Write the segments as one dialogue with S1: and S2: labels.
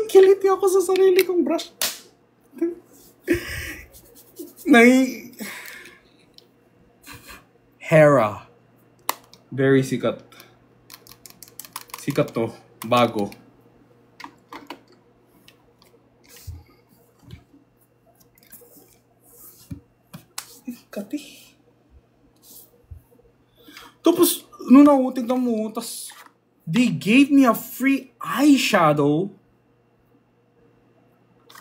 S1: Kiliti ako sa sarili kong brush. Hera. Very sikat. Sikat to. Bago. Sikat eh. Tapos, nung tignan mo, tas they gave me a free eyeshadow.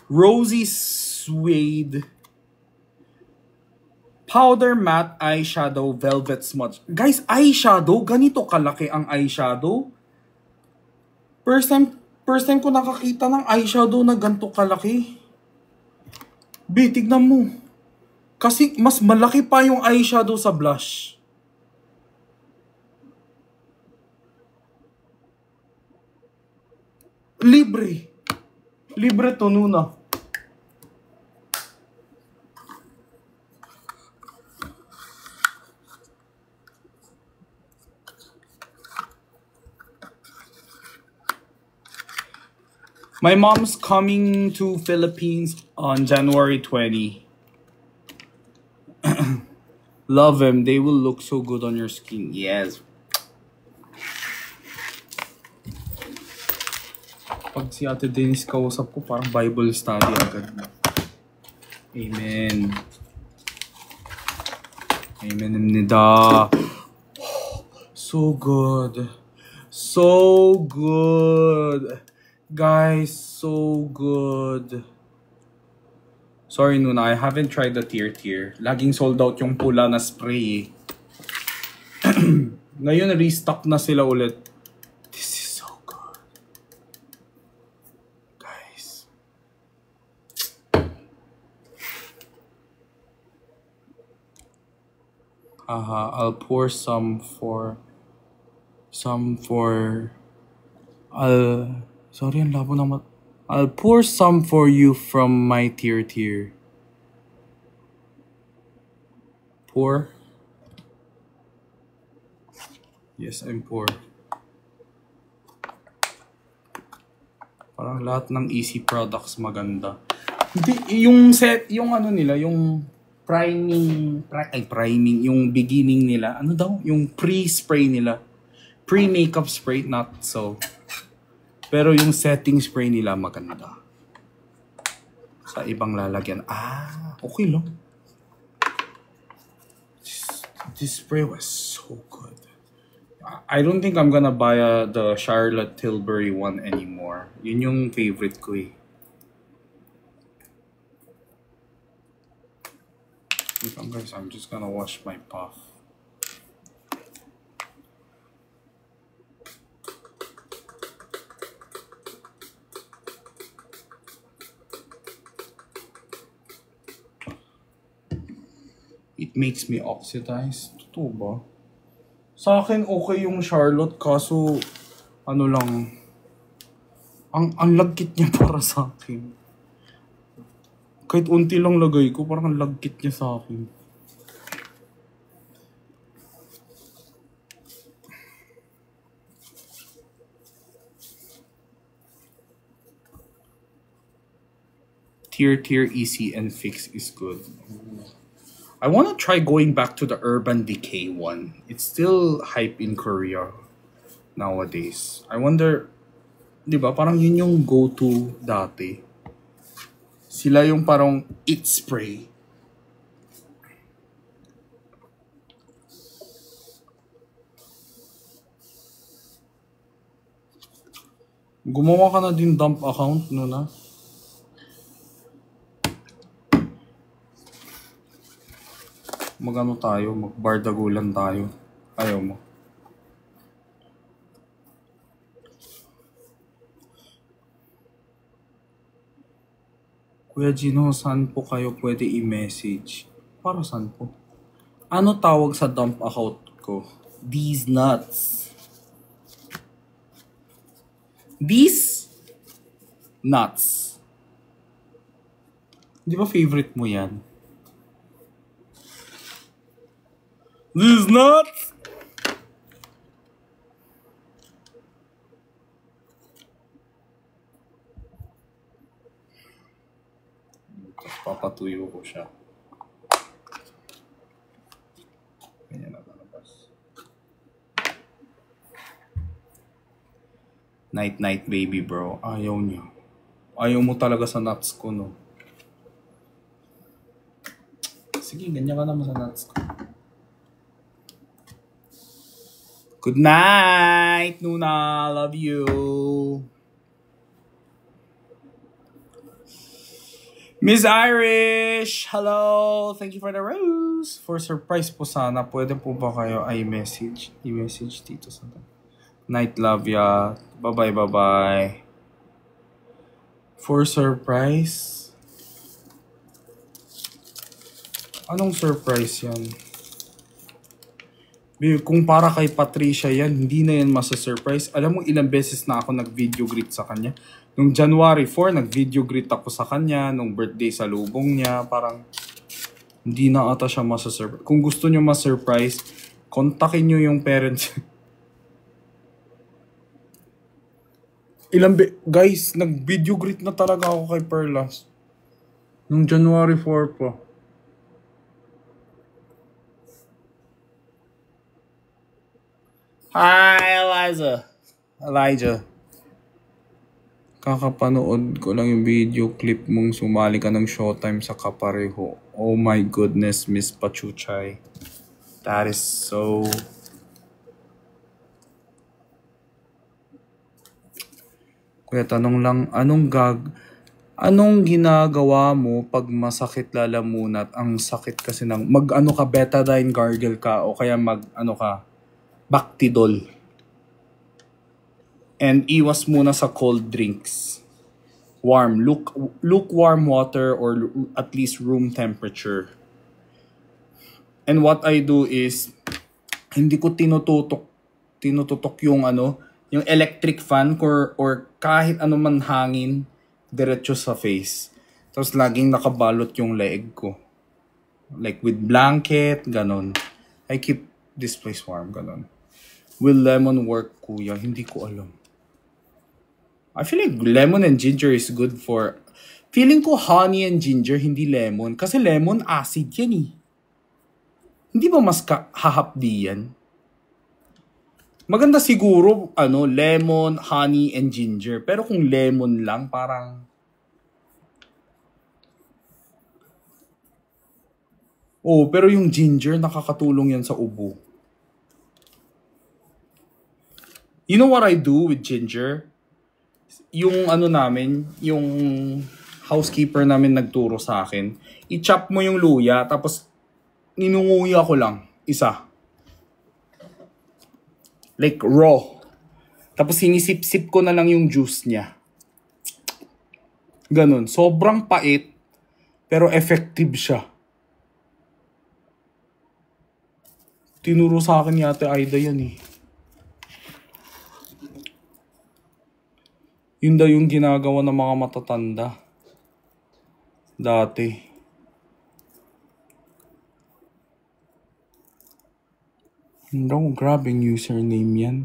S1: Rosy Suede Powder Matte Eyeshadow Velvet Smudge. Guys, eyeshadow? Ganito kalaki ang eyeshadow? First time ko nakakita ng eyeshadow na ganito kalaki. B, tignan mo. Kasi mas malaki pa yung eyeshadow sa blush. Libre. Libre to, Nuna. My mom's coming to Philippines on January 20. Love them. They will look so good on your skin. Yes. Pag si Ate Denise kausap ko, parang Bible study agad. Amen. Amen. Nida. So good. So good. Guys, so good. Sorry, Nuna, I haven't tried the tear. Laging sold out yung pula na spray. Ngayon, restock na sila ulit. This is so good. Guys. I'll pour some for... Sorry, ang labo naman. I'll pour some for you from my tear. Pour. Yes, I'm pour. Parang lahat ng easy products maganda. Hindi, yung set, yung ano nila, yung priming, yung beginning nila, ano daw? Yung pre-spray nila. Pre-makeup spray, not so. Pero yung setting spray nila maganda. Sa ibang lalagyan. Okay lang. This spray was so good. I don't think I'm gonna buy the Charlotte Tilbury one anymore. Yun yung favorite ko eh. Guys, I'm just gonna wash my puff. It makes me oxidize. Totoo ba? Sa akin, okay yung Charlotte. Kaso, ano lang. Ang lagkit niya para sa akin. Kahit unti lang lagay ko, parang ang lagkit niya sa akin. Tear, easy, and fix is good. I want to try going back to the Urban Decay one. It's still hype in Korea nowadays. I wonder, di ba, parang yun yung go-to dati. Sila yung parang it spray. Gumawa ka na din dump account, no na? Magano tayo, magbardagulan tayo. Ayaw mo. Kuya Gino, saan po kayo pwede i-message? Para saan po? Ano tawag sa dump account ko? These nuts. These nuts. Di ba favorite mo yan? These nuts. Papatuyo ko siya. Ganyan na palabas. Night baby bro. Ayaw niya. Ayaw mo talaga sa nuts ko, no? Sige, ganyan ka naman sa nuts ko. Good night, Nuna. Love you. Miss Irish, hello. Thank you for the rose. For surprise po sana, pwede po ba kayo i-message dito sa night, love ya. Bye-bye. For surprise? Anong surprise yan? Kung para kay Patricia yan, hindi na yan masa-surprise. Alam mo ilang beses na ako nag-video greet sa kanya. Nung January 4, nag-video greet ako sa kanya. Nung birthday sa lubong niya, parang hindi na ata siya masa-surprise. Kung gusto nyo ma-surprise, kontakin nyo yung parents. Guys, nag-video greet na talaga ako kay Perlas. Nung January 4 po. Hi, Elijah. Kakapanood ko lang yung video clip mong sumali ka ng Showtime sa Kapareho. Oh my goodness, Miss Pachuchay. That is so... Kuya, tanong lang, anong ginagawa mo pag masakit lalamunan? Ang sakit kasi ng ka betadine gargle ka o kaya Bactidol. And iwas muna sa cold drinks. Warm, lukewarm water or at least room temperature. And what I do is hindi ko tinututok yung yung electric fan or kahit man hangin diretso sa face. Tapos laging nakabalot yung leeg ko. Like with blanket, ganon. I keep this place warm, ganon. Will lemon work, kuya? Hindi ko alam. I feel like lemon and ginger is good for... Feeling ko honey and ginger, hindi lemon. Kasi lemon, acid yan eh. Hindi ba mas hahapdi yan? Maganda siguro, lemon, honey, and ginger. Pero kung lemon lang, parang... Oh, pero yung ginger, nakakatulong yan sa ubo. You know what I do with ginger? Yung yung housekeeper namin nagturo sa akin, i-chop mo yung luya, tapos ninunguya ko lang, isa. Like raw. Tapos sinisip-sip ko na lang yung juice niya. Ganun. Sobrang pait, pero effective siya. Tinuro sa akin ni Ate Aida yan eh. Yun daw yung ginagawa ng mga matatanda. Dati. Yun daw, grabing username yan.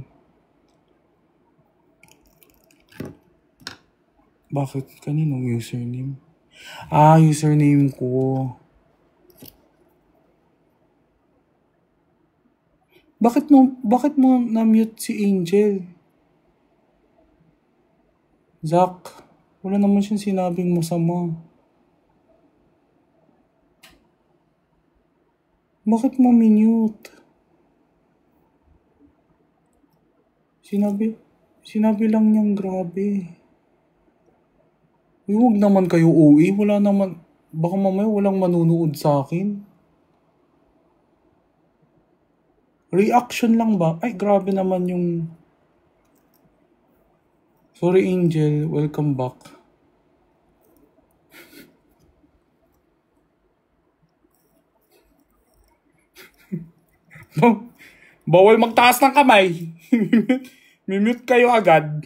S1: Bakit? Kaninong username? Username ko. Bakit mo na-mute si Angel? Zach, wala naman siyang sinabing masama. Bakit mo minute? Sinabi lang niyang grabe. Huwag naman kayo uwi. Wala naman, baka mamaya walang manunood sa akin. Reaction lang ba? Ay, grabe naman yung... Sorry, Angel. Welcome back. Bawal magtaas ng kamay. Mimute kayo agad.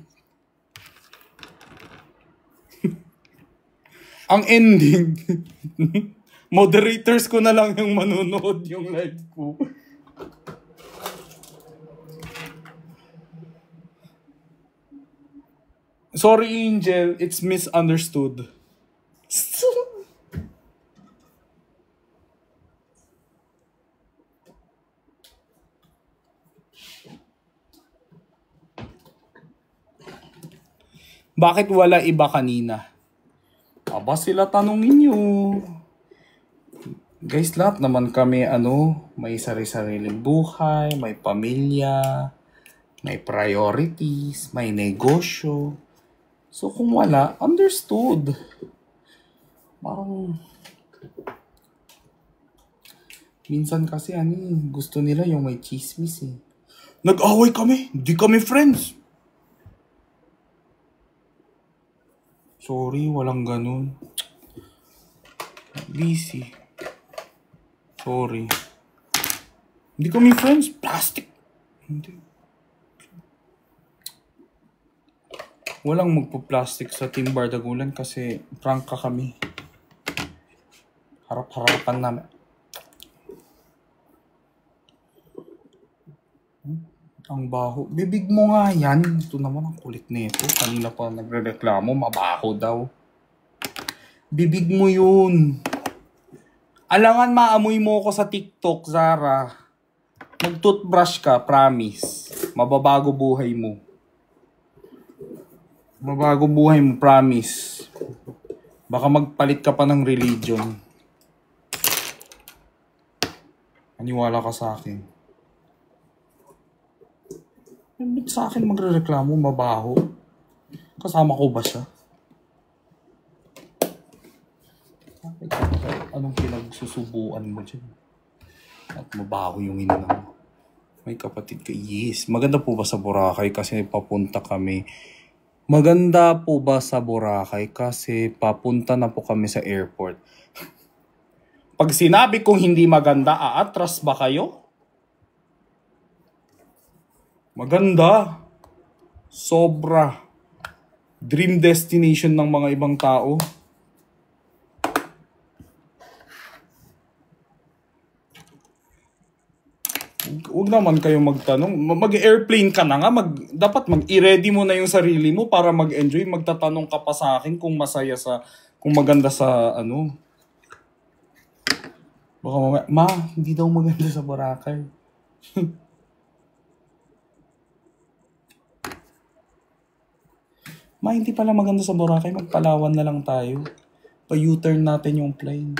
S1: Ang ending, moderators ko na lang yung manunood yung live ko. Sorry, Angel. It's misunderstood. Bakit wala iba kanina? Aba sila tanongin nyo. Guys, lahat naman kami may sari-sariling buhay, may pamilya, may priorities, may negosyo. So kung wala, understood. Parang minsan kasi gusto nila yung may chismis eh. Nag-away kami, hindi kami friends. Sorry, walang ganun. Busy. Sorry. Hindi kami friends. Plastic. Hindi. Walang magpo-plastic sa Team Bardagulan kasi prank ka kami. Harap-harapan namin. Ang baho. Bibig mo nga yan. Ito naman ang kulit nito. Kanina pa nagre-reklamo. Mabaho daw. Bibig mo yun. Alangan maamoy mo ko sa TikTok, Zara. Mag-toothbrush ka, promise. Mababago buhay mo. Mabago buhay mo, promise. Baka magpalit ka pa ng religion. Maniwala ka sa akin. Ba't sa akin magre-reklamo, mabaho? Kasama ko ba siya? Anong pinagsusubuan mo dyan? At mabaho yung inanang mo. May kapatid ka. Yes. Maganda po ba sa Boracay kasi papunta kami. Maganda po ba sa Boracay kasi papunta na po kami sa airport. Pag sinabi kong hindi maganda, aatras ba kayo? Maganda. Sobra. Dream destination ng mga ibang tao. Huwag naman kayo magtanong. Mag-airplane ka na nga. Dapat mag-i-ready mo na yung sarili mo para mag-enjoy. Magtatanong ka pa sa akin kung masaya kung maganda sa Baka ma, hindi daw maganda sa Boracay. Ma, hindi pala maganda sa Boracay. Magpalawan na lang tayo. Pa-U-turn natin yung plane.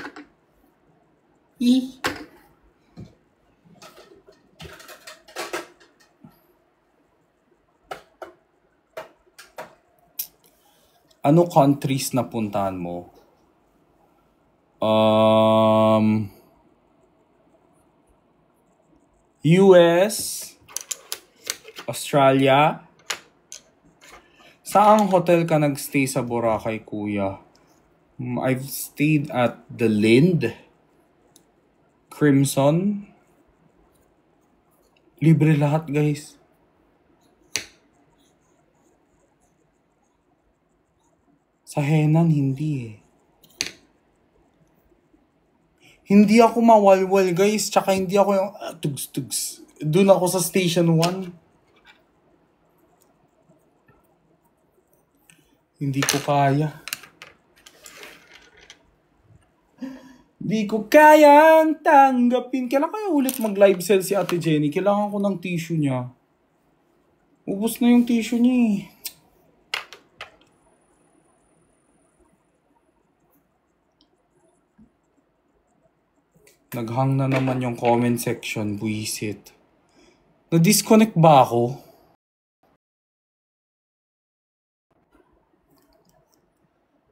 S1: Ano countries na puntahan mo? US, Australia. Saang hotel ka nagstay sa Boracay, kuya? I've stayed at the Lind, Crimson. Libre lahat, guys. Sa Henan, hindi eh. Hindi ako mawalwal, guys. Tsaka hindi ako yung tugs-tugs. Doon ako sa Station 1. Hindi ko kaya. Hindi ko kayang tanggapin. Kailan kaya ulit mag-live sell si Ate Jenny? Kailangan ko ng tissue niya. Ubus na yung tissue niya eh. Naghang na naman yung comment section, buisit. Na-disconnect ba ako?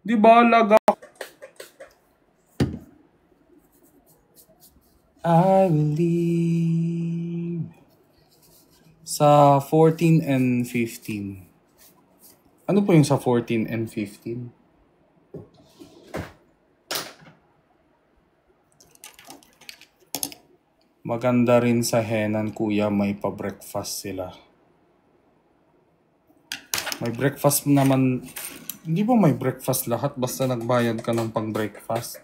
S1: Di ba laga? I believe. Sa 14 and 15. Ano po yung sa 14 and 15? Maganda rin sa Henan, kuya, may pa-breakfast sila. May breakfast naman, hindi ba may breakfast lahat basta nagbayad ka ng pang-breakfast?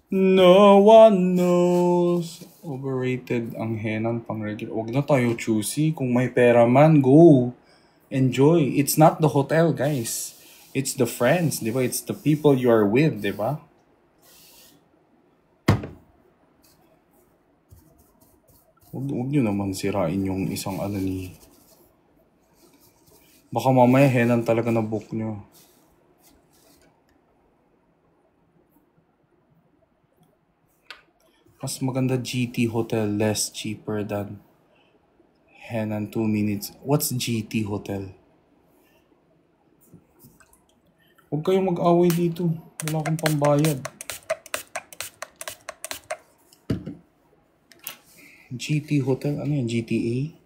S1: No one knows. Overrated ang Henan pang-regular. Huwag na tayo choosy. Kung may pera man, go. Enjoy. It's not the hotel, guys. It's the friends, di ba? It's the people you are with, di ba? Huwag nyo naman sirain yung isang ano ni... Baka mamaya henan talaga na book nyo. Mas maganda GT Hotel, less cheaper than Henan 2 minutes. What's GT Hotel? Huwag kayong mag-away dito. Wala akong pambayad. GT Hotel? Ano yan? GTA?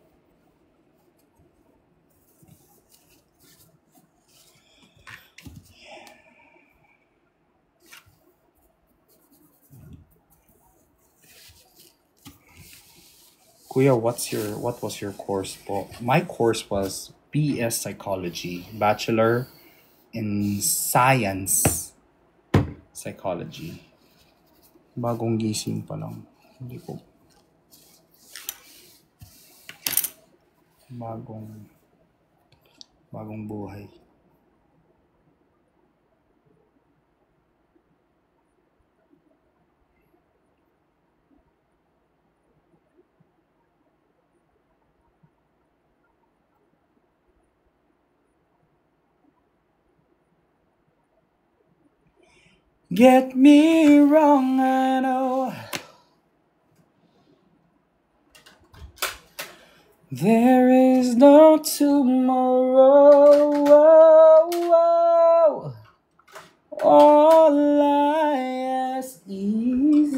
S1: Kuya, what was your course po? My course was BS Psychology, Bachelor in Science Psychology. Bagong gising pa lang. Hindi po. Bagong buhay. Get me wrong, I know there is no tomorrow. All I ask is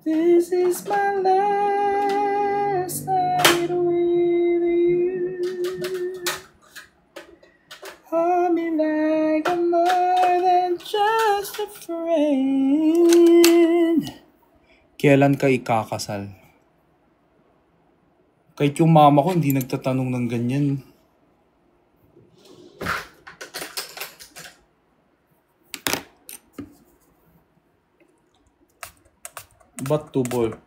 S1: this is my last night with you. Hold me like I'm more than just a friend. Kailan ka ikakasal? Kahit yung mama ko hindi nagtatanong ng ganyan. Ba't tubol?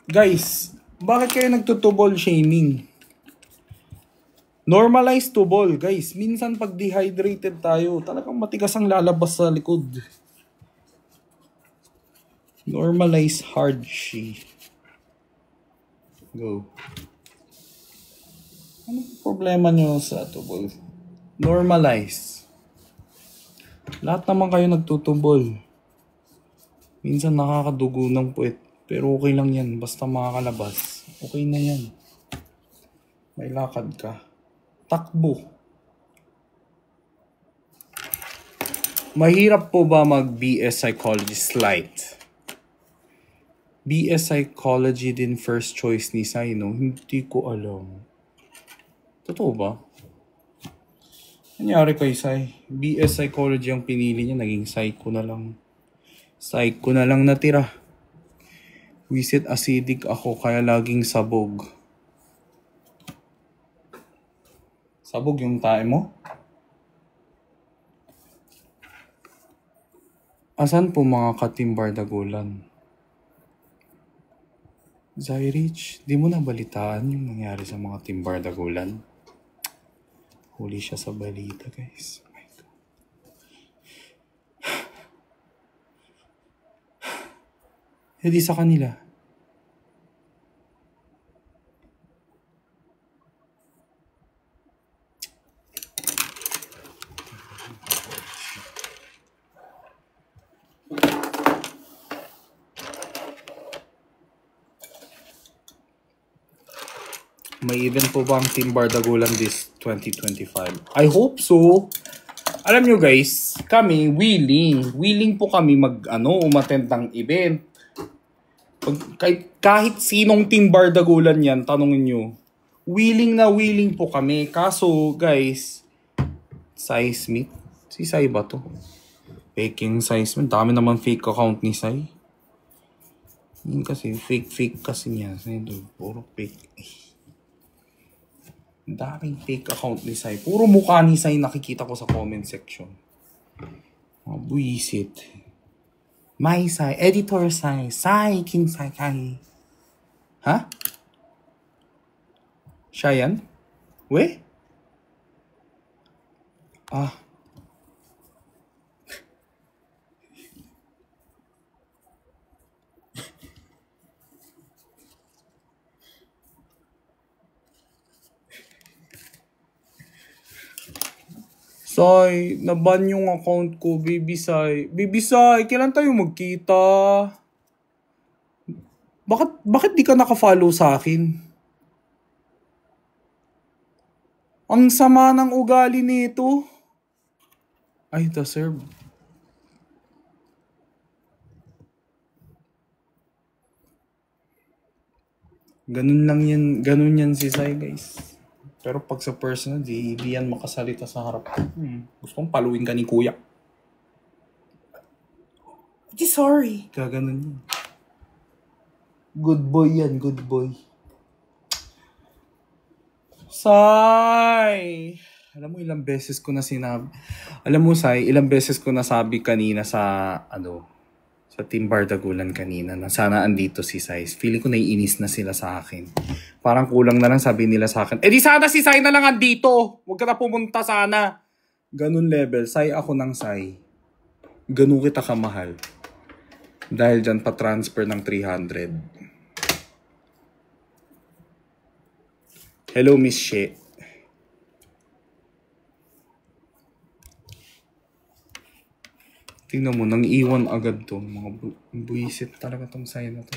S1: Guys, bakit kayo nagtutubol shaming? Normalize tubol, guys. Minsan pag dehydrated tayo, talagang matigas ang lalabas sa likod. Normalize hardship. Go. Ano problema nyo sa tubol? Normalize. Lahat naman kayo nagtutubol. Minsan nakakadugo ng puwet. Pero okay lang yan. Basta makakalabas. Okay na yan. May lakad ka. Takbo. Mahirap po ba mag-BS Psychology Light? BS Psychology din first choice ni Sai, no? Hindi ko alam. Totoo ba? Nangyari kay Sai? BS Psychology ang pinili niya. Naging Psycho na lang. Psycho na lang natira. Wisit acidic ako kaya laging sabog. Sabog yung tae mo? Asan po mga katimbar dagulan? Zyrich, di mo na balitaan yung nangyari sa mga timbar dagulan? Huli siya sa balita, guys. Oh my God. Hindi sa kanila. May event po ba ang Team Bardagulan this 2025? I hope so. Alam nyo guys, kami willing po kami umattend ng event. Kahit sinong Team Bardagulan yan, tanongin nyo. Willing po kami. Kaso guys, Seismic? Si Sai ba to? Faking Seismic. Dami naman fake account ni Sai. Yun kasi, fake kasi niya. Puro fake. Daming fake account ni Sai. Puro mukha ni Sai nakikita ko sa comment section. Buisit. My Sai. Editor Sai. Sai. King Sai. Kai. Ha? Siya yan? We? Ah. Sai, naban yung account ko, Baby Sai. Baby Sai, kailan tayo magkita? Bakit di ka naka-follow sa akin? Ang sama ng ugali nito. Ay, deserve. Ganun yan si Sai, guys. Pero pag sa personal, di yan makasalita sa harap. Gusto kong paluin ka ni kuya. Sorry. Gaganon yan. Good boy yan, good boy. Sai! Alam mo, ilang beses ko na sinabi. Alam mo, Sai, ilang beses ko nasabi kanina sa Team Bardagulan kanina na sana andito si Sai. Feeling ko naiinis na sila sa akin. Parang kulang na lang sabi nila sa akin, di sana si Sai na lang andito. Huwag ka na pumunta sana. Ganun level. Sai ako ng Sai. Ganun kita kamahal. Dahil dyan pa-transfer ng 300. Hello, Miss She. Tingnan mo, nang iwan agad to. Mga buisit talaga tong Sai na to.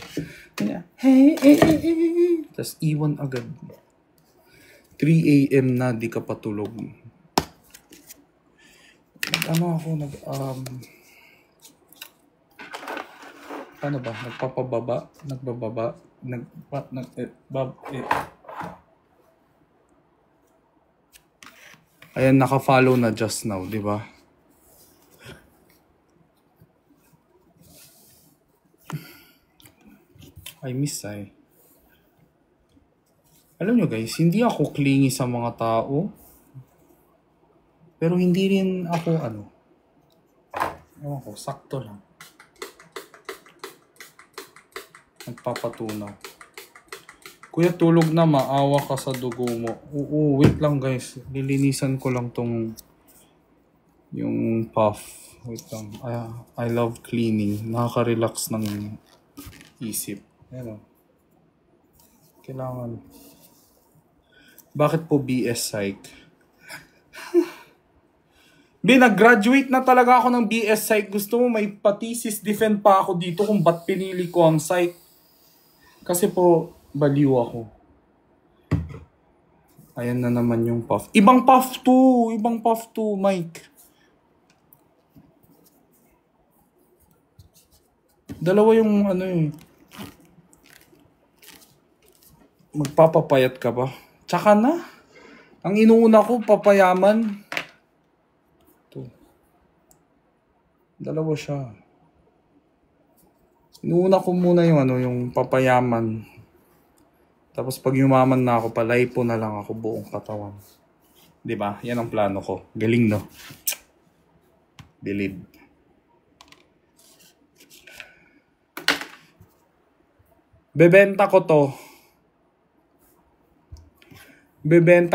S1: Hey. Tapos iwan agad. 3 a.m. na, di ka patulog. Paano ba? Nagbababa? Ayan, naka-follow na just now, di ba? I miss Sai. Alam nyo guys, hindi ako clingy sa mga tao. Pero hindi rin ako ewan ko, sakto lang. Nagpapatunaw. Kuya, tulog na, maawa ka sa dugo mo. Oo, wait lang guys. Lilinisan ko lang tong yung puff. Wait lang. I love cleaning. Nakaka-relax ng isip. Ayan o. Kailangan. Bakit po BS Psych? Nag-graduate na talaga ako ng BS Psych. Gusto mo may thesis defend pa ako dito kung ba't pinili ko ang Psych. Kasi po, baliw ako. Ayan na naman yung puff. Ibang puff to, Mike. Dalawa yung magpapapayat ka ba? Tsaka na. Ang inuuna ko, papayaman. Ito. Dalawa siya. Inuuna ko muna yung papayaman. Tapos pag yumaman na ako, palaypo na lang ako buong katawan. Diba? Yan ang plano ko. Galing, no? Believe. Bebenta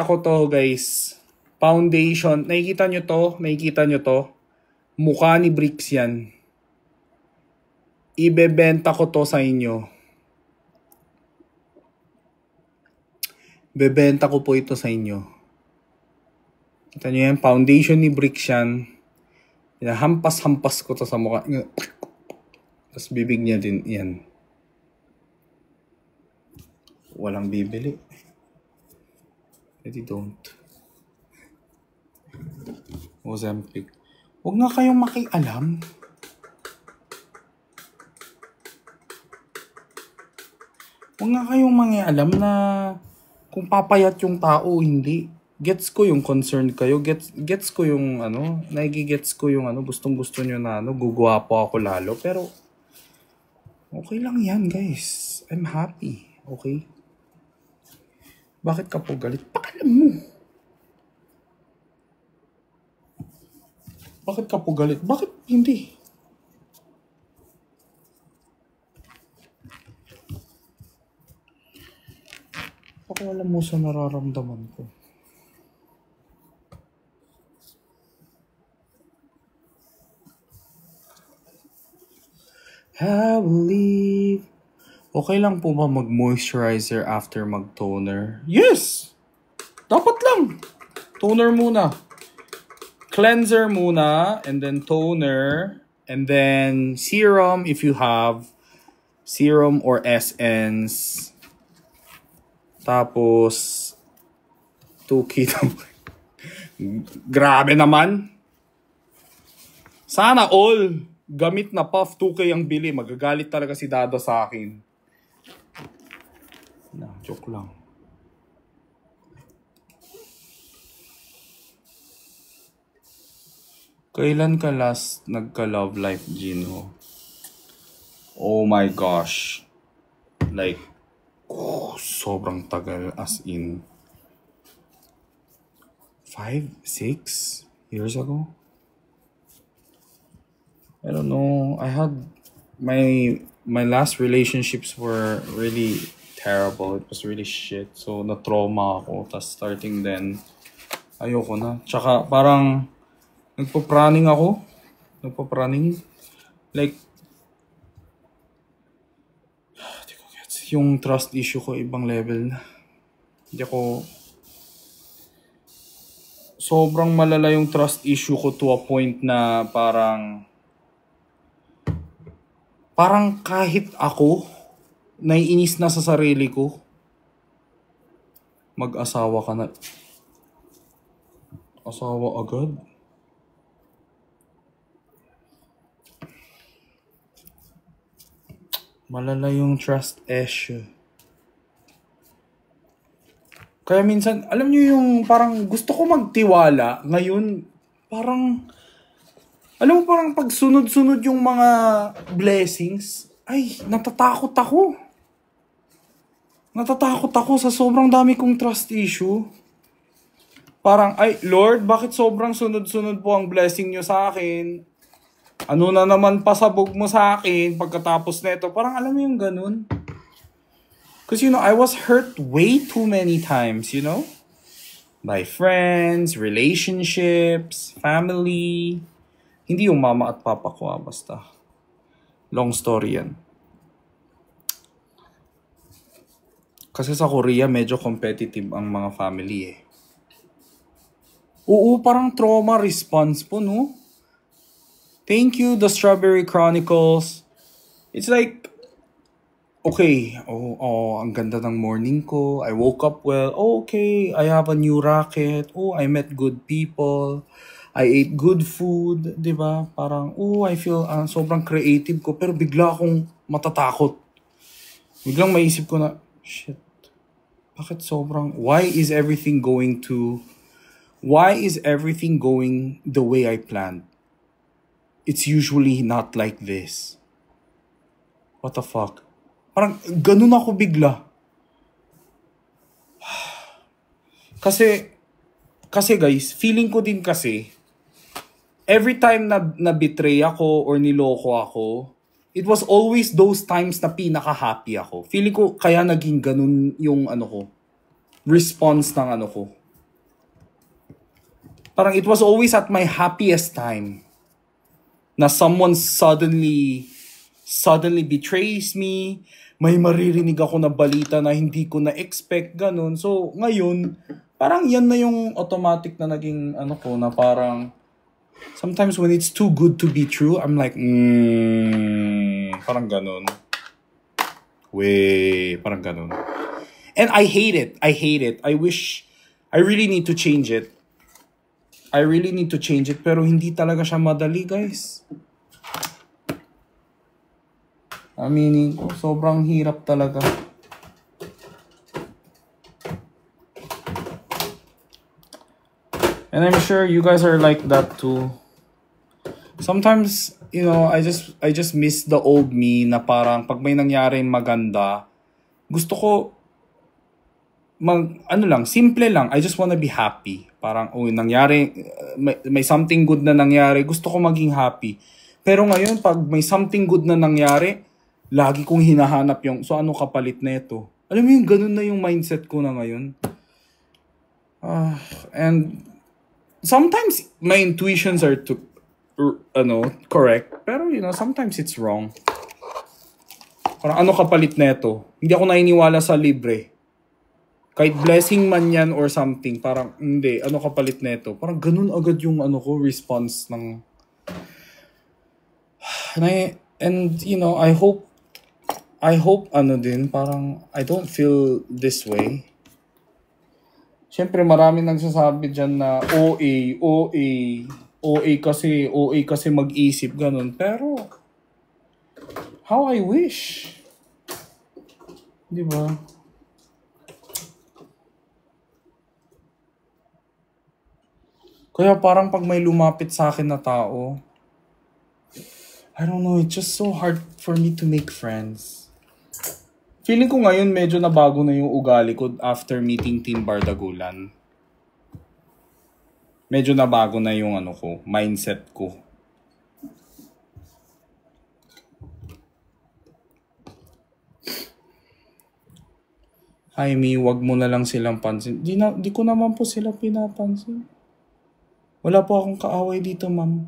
S1: ko to, guys. Foundation. Nakikita nyo to? Mukha ni Bricks yan. Ibebenta ko to sa inyo. Bebenta ko po ito sa inyo. Kita nyo yan? Foundation ni Bricks yan. Hampas-hampas ko to sa mukha. Tapos bibig niya din yan. Walang bibili. Pwede don't. Ozempic. Huwag nga kayong makialam. Huwag nga kayong mangialam na kung papayat yung tao, hindi. Gets ko yung concern kayo. Gets ko yung nagigets ko yung gustong-gusto nyo na gugwapo ako lalo. Pero, okay lang yan, guys. I'm happy. Okay? Bakit ka po galit? Pakalam mo. Bakit ka po galit? Bakit hindi? Pakialam mo sa nararamdaman ko. I believe. Okay lang po ba mag-moisturizer after mag-toner? Yes! Dapat lang. Toner muna. cleanser muna, and then toner, and then serum if you have serum or essence. Tapos 2 keto. Grabe naman. Sana all gamit na puff 2K ang bili. Magagalit talaga si Dado sa akin. Joke lang. Kailan ka last nagka-love life, Gino? Oh my gosh. Like, sobrang tagal, as in 5-6 years ago. I don't know. I had my last relationships were really terrible. It was really shit. So na-trauma ako. Tapos starting then, ayoko na. Tsaka parang nagpo-praning ako. Like, hindi ko gets. Yung trust issue ko, ibang level na. Hindi ako... Sobrang malala yung trust issue ko to a point na parang kahit ako, naiinis na sa sarili ko. Mag-asawa ka na. Asawa agad? Malala yung trust issue. Kaya minsan, alam niyo yung parang gusto ko magtiwala. Ngayon, parang, alam mo parang pag sunod-sunod yung mga blessings, ay, natatakot ako. Natatakot ako sa sobrang dami kong trust issue. Parang, ay, Lord, bakit sobrang sunod-sunod po ang blessing niyo sa akin? Ano na naman pasabog mo sa akin pagkatapos nito? Parang alam mo yung ganun. Because, I was hurt way too many times, by friends, relationships, family. Hindi yung mama at papa ko, basta. Long story yan. Kasi sa Korea, medyo competitive ang mga family eh. Oo, parang trauma response po, no? Thank you, The Strawberry Chronicles. It's like, okay, ang ganda ng morning ko. I woke up well. Oh, okay, I have a new racket. Oh, I met good people. I ate good food, di ba? Parang, I feel sobrang creative ko. Pero bigla akong matatakot. Biglang maisip ko na, shit, bakit why is everything going the way I planned? It's usually not like this. What the fuck? Parang ganun ako bigla. Kasi guys, feeling ko din kasi, every time na betray ako or niloko ako, it was always those times na pinaka-happy ako. Feeling ko kaya naging ganun yung response ng ko. Parang it was always at my happiest time na someone suddenly betrays me, may maririnig ako na balita na hindi ko na-expect, ganun. So, ngayon, parang yan na yung automatic na naging ko, na parang, sometimes when it's too good to be true, I'm like, parang ganun. Parang ganun. And I hate it. I really need to change it. Pero hindi talaga siya madali, guys. Aminin ko, sobrang hirap talaga. And I'm sure you guys are like that too. Sometimes, I just miss the old me na parang pag may nangyaring maganda, gusto ko simple lang. I just wanna be happy. Parang, may something good na nangyari, gusto ko maging happy. Pero ngayon, pag may something good na nangyari, lagi kong hinahanap so ano kapalit na ito? Alam mo yung ganun na yung mindset ko na ngayon. And sometimes my intuitions are correct. Pero, sometimes it's wrong. Parang ano kapalit na ito? Hindi ako naniniwala sa libre. Kahit blessing man yan or something, parang hindi, ano kapalit nito? Parang ganun agad yung ano ko, response ng... And you know, I hope ano din, parang I don't feel this way. Siyempre marami nagsasabi dyan na OA kasi mag-isip ganun. Pero, how I wish. Di ba? Kaya parang pag may lumapit sa akin na tao, I don't know, it's just so hard for me to make friends. Feeling ko ngayon medyo nabago na yung ugali ko after meeting Team Bardagulan. Medyo nabago na yung ano ko, mindset ko. Jaime, wag mo na lang silang pansin. Di ko naman po sila pinapansin. Wala po akong kaaway dito, ma'am.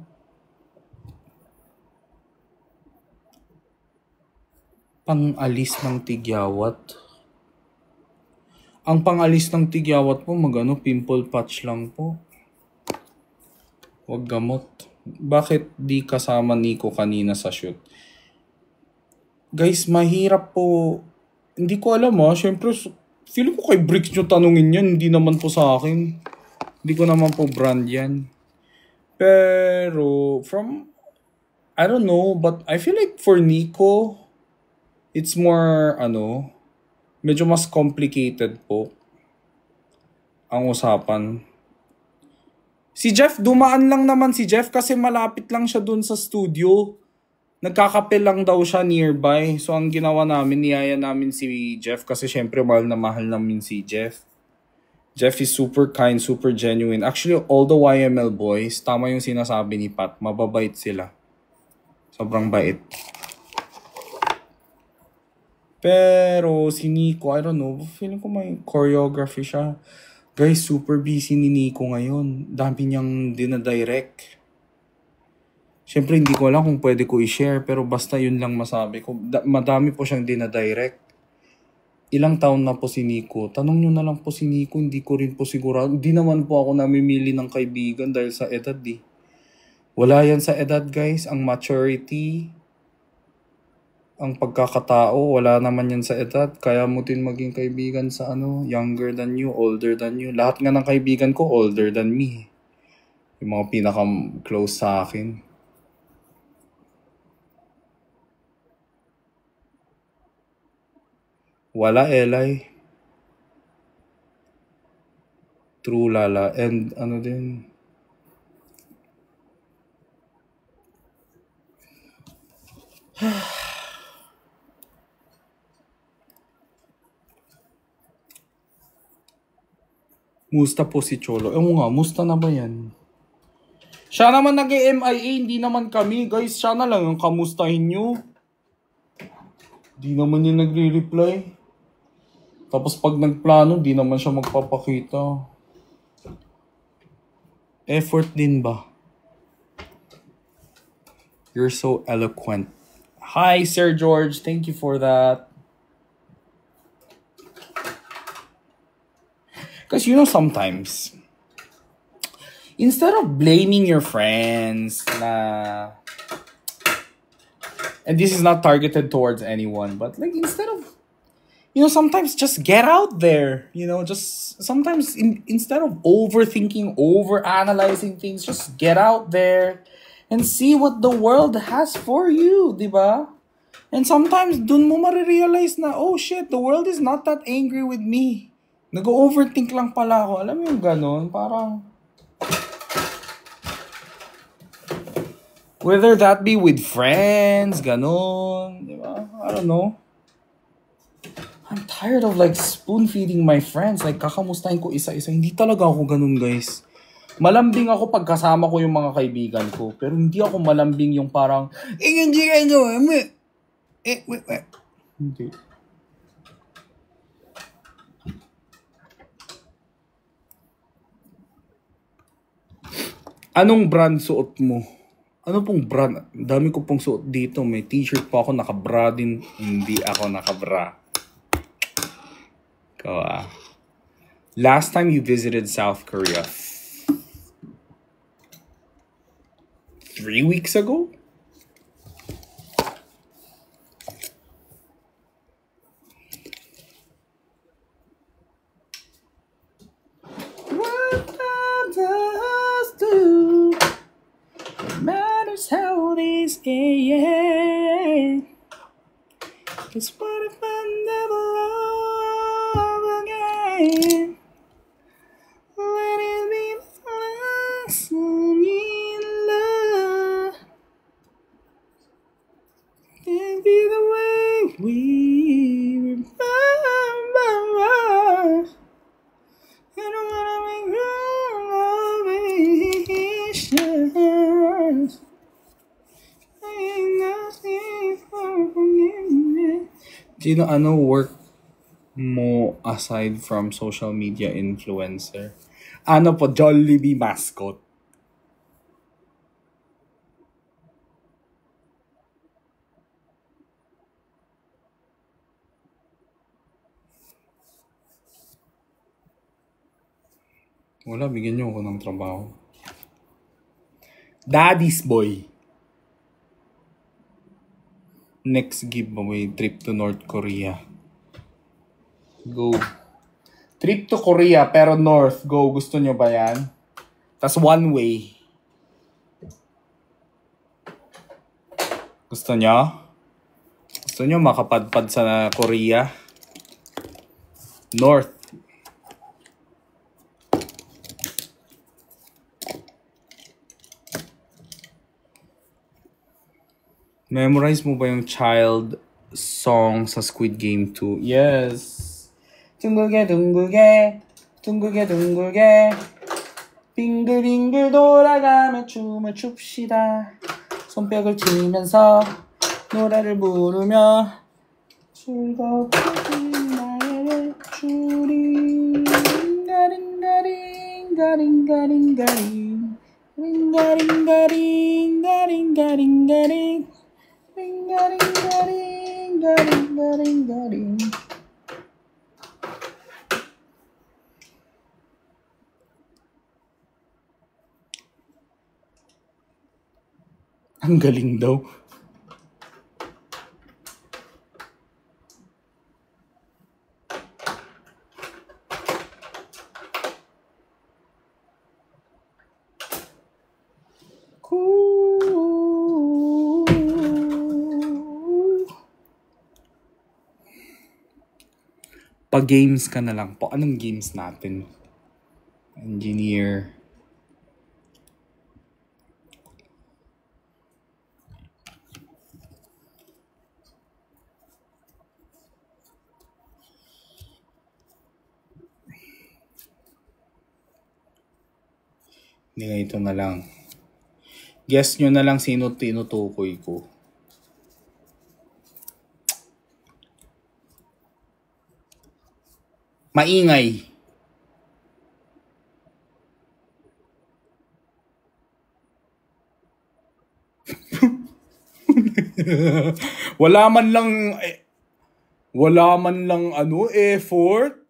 S1: Pang-alis ng tigyawat. Ang pang-alis ng tigyawat po, pimple patch lang po. Wag gamot. Bakit di kasama Nico kanina sa shoot? Guys, mahirap po. Hindi ko alam syempre, feeling ko kay Bricks nyo tanungin yan, hindi naman po sa akin. Hindi ko naman po brand yan. Pero, I don't know, but I feel like for Nico, it's more, medyo mas complicated po ang usapan. Si Jeff, dumaan lang naman si Jeff kasi malapit lang siya dun sa studio. Nagkakape lang daw siya nearby. So, ang ginawa namin, niyaya namin si Jeff kasi syempre mahal namin si Jeff. Jeff is super kind, super genuine. Actually, all the YML boys, tama yung sinasabi ni Pat, mababait sila. Sobrang bait. Pero si Nico, I don't know, feeling ko may choreography siya. Guys, super busy ni Nico ngayon. Dami niyang dinadirect. Siyempre, hindi ko alam kung pwede ko i-share, pero basta yun lang masabi ko. Madami po siyang dinadirect. Ilang taon na po si Nico? Tanong nyo na lang po si Nico, hindi ko rin po sigurado. Hindi naman po ako namimili ng kaibigan dahil sa edad Wala yan sa edad guys, ang maturity, ang pagkakatao, wala naman yan sa edad. Kaya mo din maging kaibigan sa younger than you, older than you. Lahat nga ng kaibigan ko, older than me. Yung mga pinaka-close sa akin. Wala, Eli. True, Lala. And din. Musta po si Cholo? Musta na ba yan? Siya naman nag-MIA, hindi naman kami. Guys, siya na lang yung kamustahin nyo. Di naman yung nagre-reply. Tapos pag nagplano, di naman siya magpapakita. Effort din ba? You're so eloquent. Hi, Sir George. Thank you for that. Because sometimes, instead of blaming your friends and this is not targeted towards anyone, but like instead of, sometimes just get out there, just sometimes instead of overthinking, overanalyzing things, just get out there and see what the world has for you, diba? And sometimes dun mo marirealize na, oh shit, the world is not that angry with me. Nag-overthink lang pala ako. Alam mo yung ganon? Parang, whether that be with friends, ganon, diba? I don't know. I'm tired of like spoon-feeding my friends. Like, kakamustahin ko isa-isa. Hindi talaga ako ganun, guys. Malambing ako pag kasama ko yung mga kaibigan ko. Pero hindi ako malambing yung parang, hindi. Anong brand suot mo? Ano pong brand? Dami ko pong suot dito. May t-shirt pa ako, nakabra din. Hindi ako nakabra. Ikaw Last time you visited South Korea? 3 weeks ago? What does do? It matters how these get. Cause what if I never love again? Let it be the lesson in love. Can be the way we remember. I don't wanna make visions. Ain't nothing for forgiveness. Ano work mo aside from social media influencer? Ano po, Jollibee mascot? Wala, bigyan niyo ako ng trabaho. Daddy's boy. Next giveaway, trip to North Korea. Go. Trip to Korea, pero North. Go. Gusto nyo ba yan? Tas one way. Gusto nyo? Gusto nyo makapadpad sa Korea? North. Memorize mo ba yung child song sa Squid Game 2? Yes. 둥글게 둥글게 둥글게 둥글게 빙글빙글 돌아가며 춤을 춥시다. 손뼉을 치면서 노래를 부르며 즐겁게 나의 추리 가링가링가링가링가링 링가링가링가링가링가링 링가링가링가링가링가링. Ang galing daw. Pa-games ka na lang po. Anong games natin? Engineer. Hindi, ito na lang. Guess nyo na lang sino tinutukoy ko. Maingay. Wala man lang effort.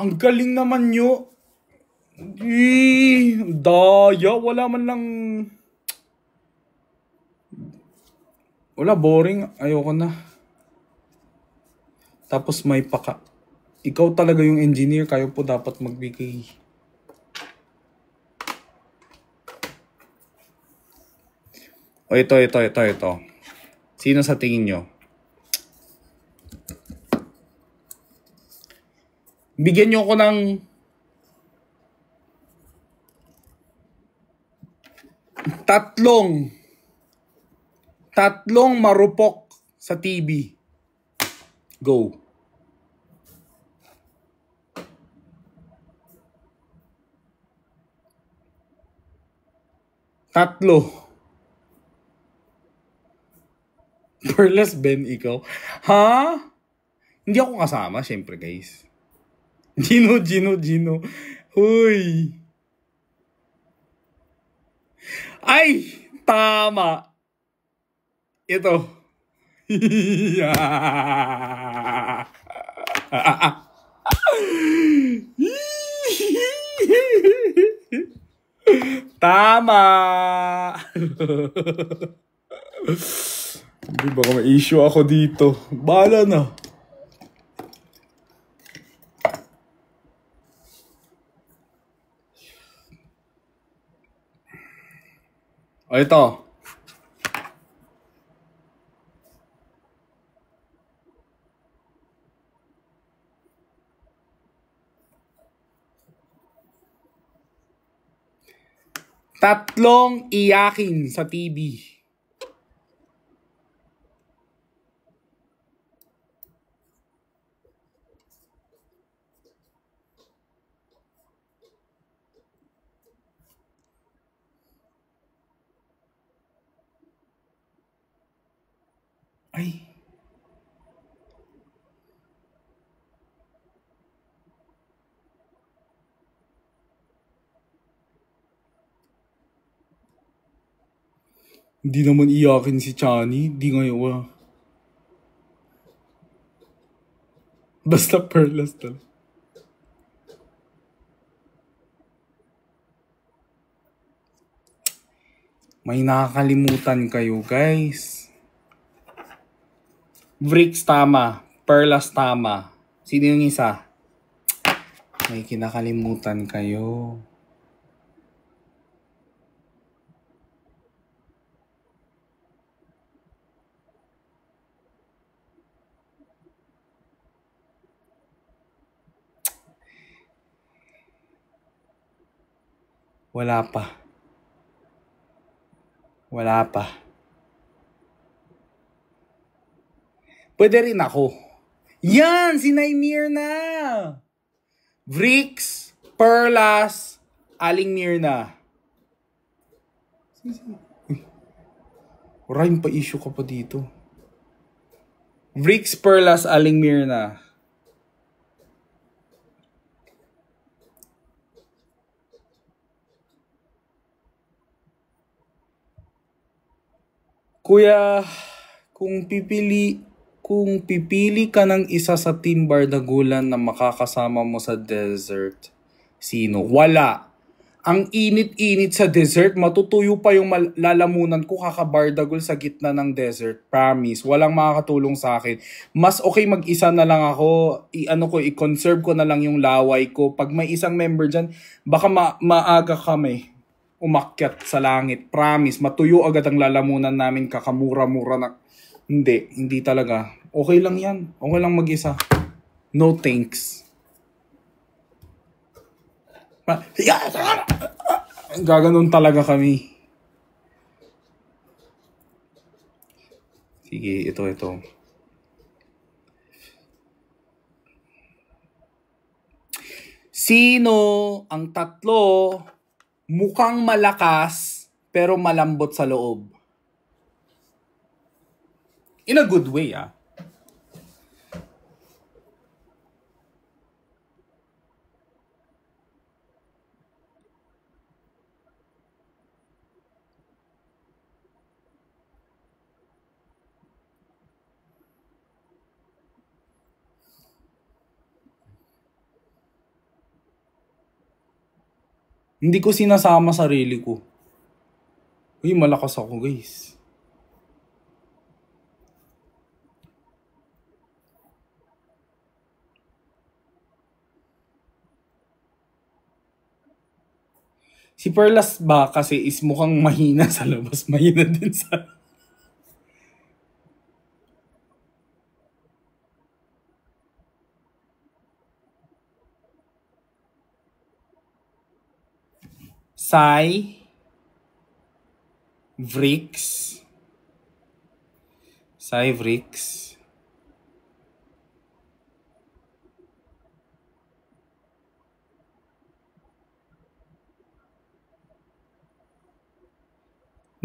S1: Ang galing naman nyo. Daya, wala man lang. Wala, boring. Ayoko na. Tapos may paka. Ikaw talaga yung engineer, kayo po dapat magbigay. O ito. Sino sa tingin nyo? Bigyan nyo ko ng tatlong marupok sa TV. Go. Tatlo. Perles Ben, ikaw. Ha? Hindi ako kasama, syempre guys. Gino. Huy. Ay, tama. Ito. Tama! Hindi, baka may issue ako dito. Bahala na. O ito. Tatlong iyakin sa TV. Ay. Hindi naman iyakin si Chani. Hindi ngayon. Basta Perlas talaga. May nakakalimutan kayo, guys. Vrix tama. Perlas tama. Sino yung isa? May kinakalimutan kayo. Wala pa. Wala pa. Pwede rin ako. Yan! Si Naimir na! Vrix, Perlas, Aling Mirna. Rhyme pa issue ka pa dito. Vrix, Perlas, Aling Mirna. Kuya, kung pipili ka ng isa sa Team Bardagulan na makakasama mo sa desert, sino? Wala. Ang init-init sa desert, matutuyo pa yung lalamunan ko kakabardagol sa gitna ng desert. Promise, walang makakatulong sa akin. Mas okay mag-isa na lang ako, i-conserve ko na lang yung laway ko. Pag may isang member dyan, baka maaga kami umakyat sa langit. Promise, matuyo agad ang lalamunan namin, kakamura-mura na. Hindi talaga. Okay lang yan. Okay lang mag-isa. No thanks. Gaganon talaga kami. Sige, ito. Sino ang tatlo mukhang malakas pero malambot sa loob? In a good way, ah. Hindi ko sinasama sarili ko. Uy, malakas ako, guys. Si Perlas ba kasi is mukhang mahina sa labas. Mahina din sa... Sai, Vrix,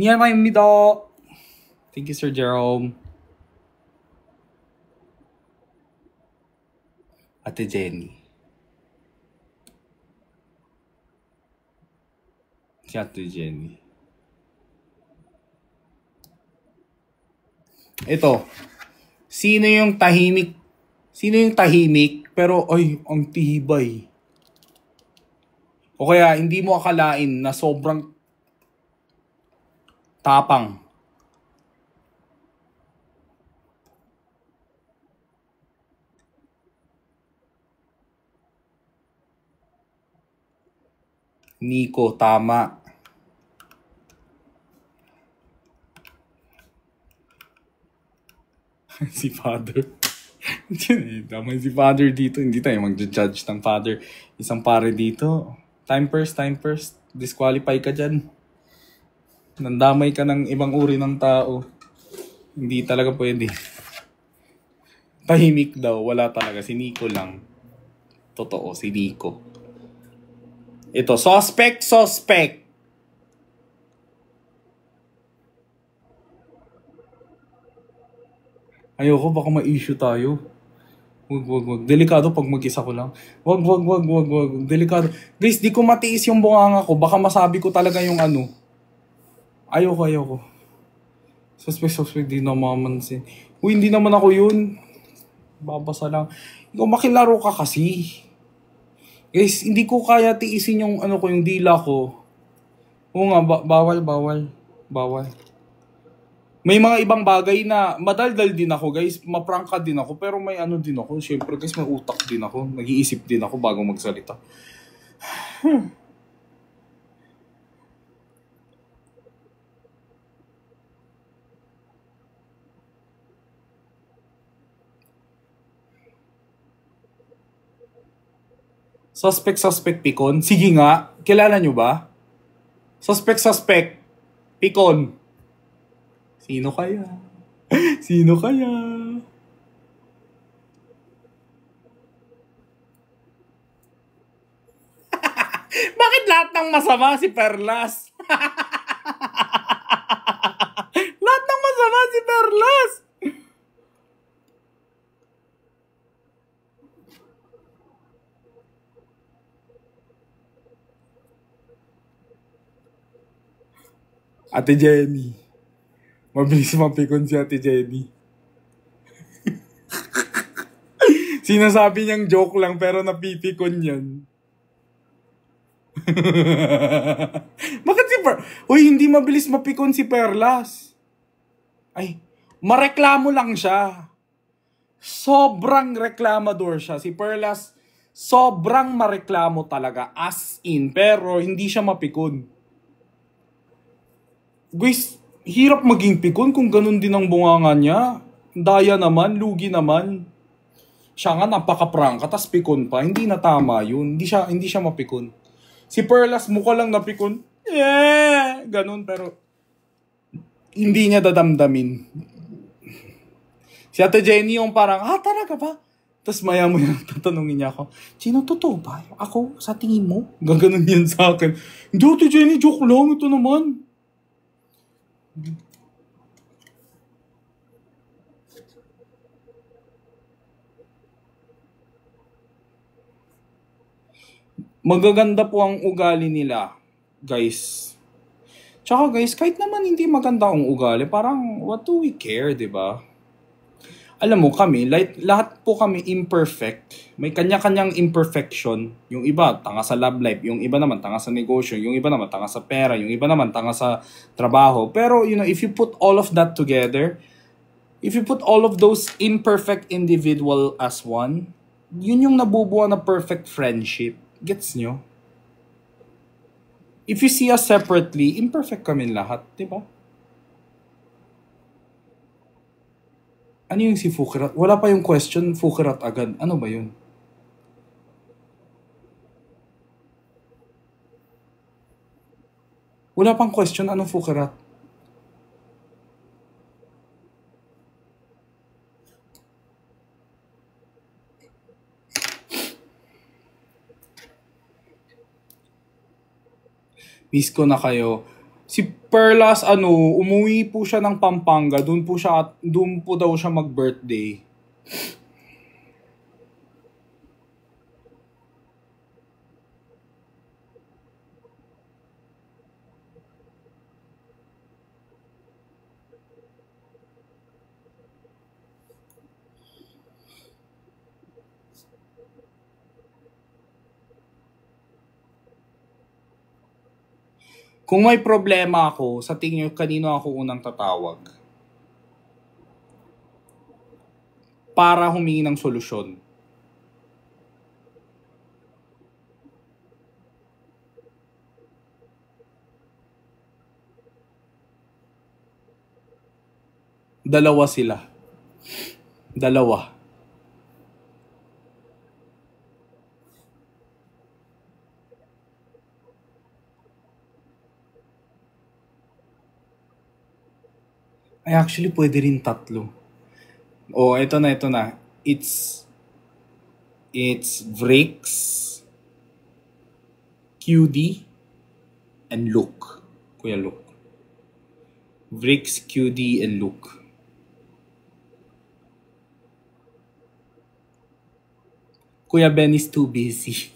S1: 미안합니다. Thank you, Sir Jerome. Ate Jenny. Si Ate Jenny. Ito. Sino yung tahimik Sino yung tahimik, pero ay, ang tibay. O kaya, hindi mo akalain na sobrang tapang. Nico, tama. Si Father. Tama si Father dito. Hindi tayo mag-judge ng Father. Isang pare dito. Time first. Disqualify ka dyan. Nandamay ka ng ibang uri ng tao. Hindi talaga pwede. Tahimik daw. Wala talaga. Si Nico lang. Totoo, si Nico. Ito, suspect. Ayoko, baka ma-issue tayo. Wag. Delikado pag mag-isa ko lang. Wag. Delikado. Guys, di ko matiis yung bunganga ko. Baka masabi ko talaga yung ano. Ayoko. Suspect, di na mamansin. Uy, hindi naman ako yun. Babasa lang. Ikaw makilaro ka kasi. Guys, hindi ko kaya tiisin yung ano ko, yung dila ko. Oo nga, bawal. May mga ibang bagay na madaldal din ako, guys. Maprangka din ako, pero may ano din ako. Siyempre, guys, may utak din ako. Nag-iisip din ako bago magsalita. Suspect, Pikon. Sige nga, kilala nyo ba? Suspect, Pikon. Sino kaya? Bakit lahat ng masama si Perlas? Lahat ng masama si Perlas! Ate Jenny. Mabilis mapikon si Ate Jenny. Sinasabi niyang joke lang pero napipikon yan. Bakit si Uy, hindi mabilis mapikon si Perlas. Ay, mareklamo lang siya. Sobrang reklamador siya. Si Perlas, sobrang mareklamo talaga. As in. Pero hindi siya mapikon. Guys, hirap maging pikon kung ganun din ang bunganga niya. Daya naman, lugi naman. Siya nga napaka-prangka, tas pikon pa. Hindi na tama yun. Hindi siya mapikon. Si Perlas mukha lang napikon. Ganun, pero hindi niya dadamdamin. Si Ate Jenny yung parang, talaga ba? Tapos maya-maya tatanungin niya ako, Chino, totoo ba? Ako, sa tingin mo? Gaganon yan sa akin. Hindi, Ate Jenny, joke lang. Ito naman. Magaganda po ang ugali nila, guys. Tsaka guys, kahit naman hindi maganda ang ugali, parang what do we care, di ba? Alam mo kami, like, lahat po kami imperfect. May kanya-kanyang imperfection. Yung iba, tanga sa love life. Yung iba naman, tanga sa negosyo. Yung iba naman, tanga sa pera. Yung iba naman, tanga sa trabaho. Pero, if you put all of that together, if you put all of those imperfect individual as one, yun yung nabubuo na perfect friendship. Gets nyo? If you see us separately, imperfect kami lahat, di ba? Ano yung si Fukirat? Wala pa yung question, Fukirat agad. Ano ba yun? Wala pang question, anong Fukirat? Miss ko na kayo. Si Perlas, umuwi po siya ng Pampanga. Doon po daw siya mag-birthday. Kung may problema ako, sa tingin nyo, kanino ako unang tatawag? Para humingi ng solusyon. Dalawa sila. Dalawa. Ay, actually, pwede rin tatlo. Oh, ito na. It's Vrix, QD, and Luke. Kuya Luke. Vrix, QD, and Luke. Kuya Ben is too busy.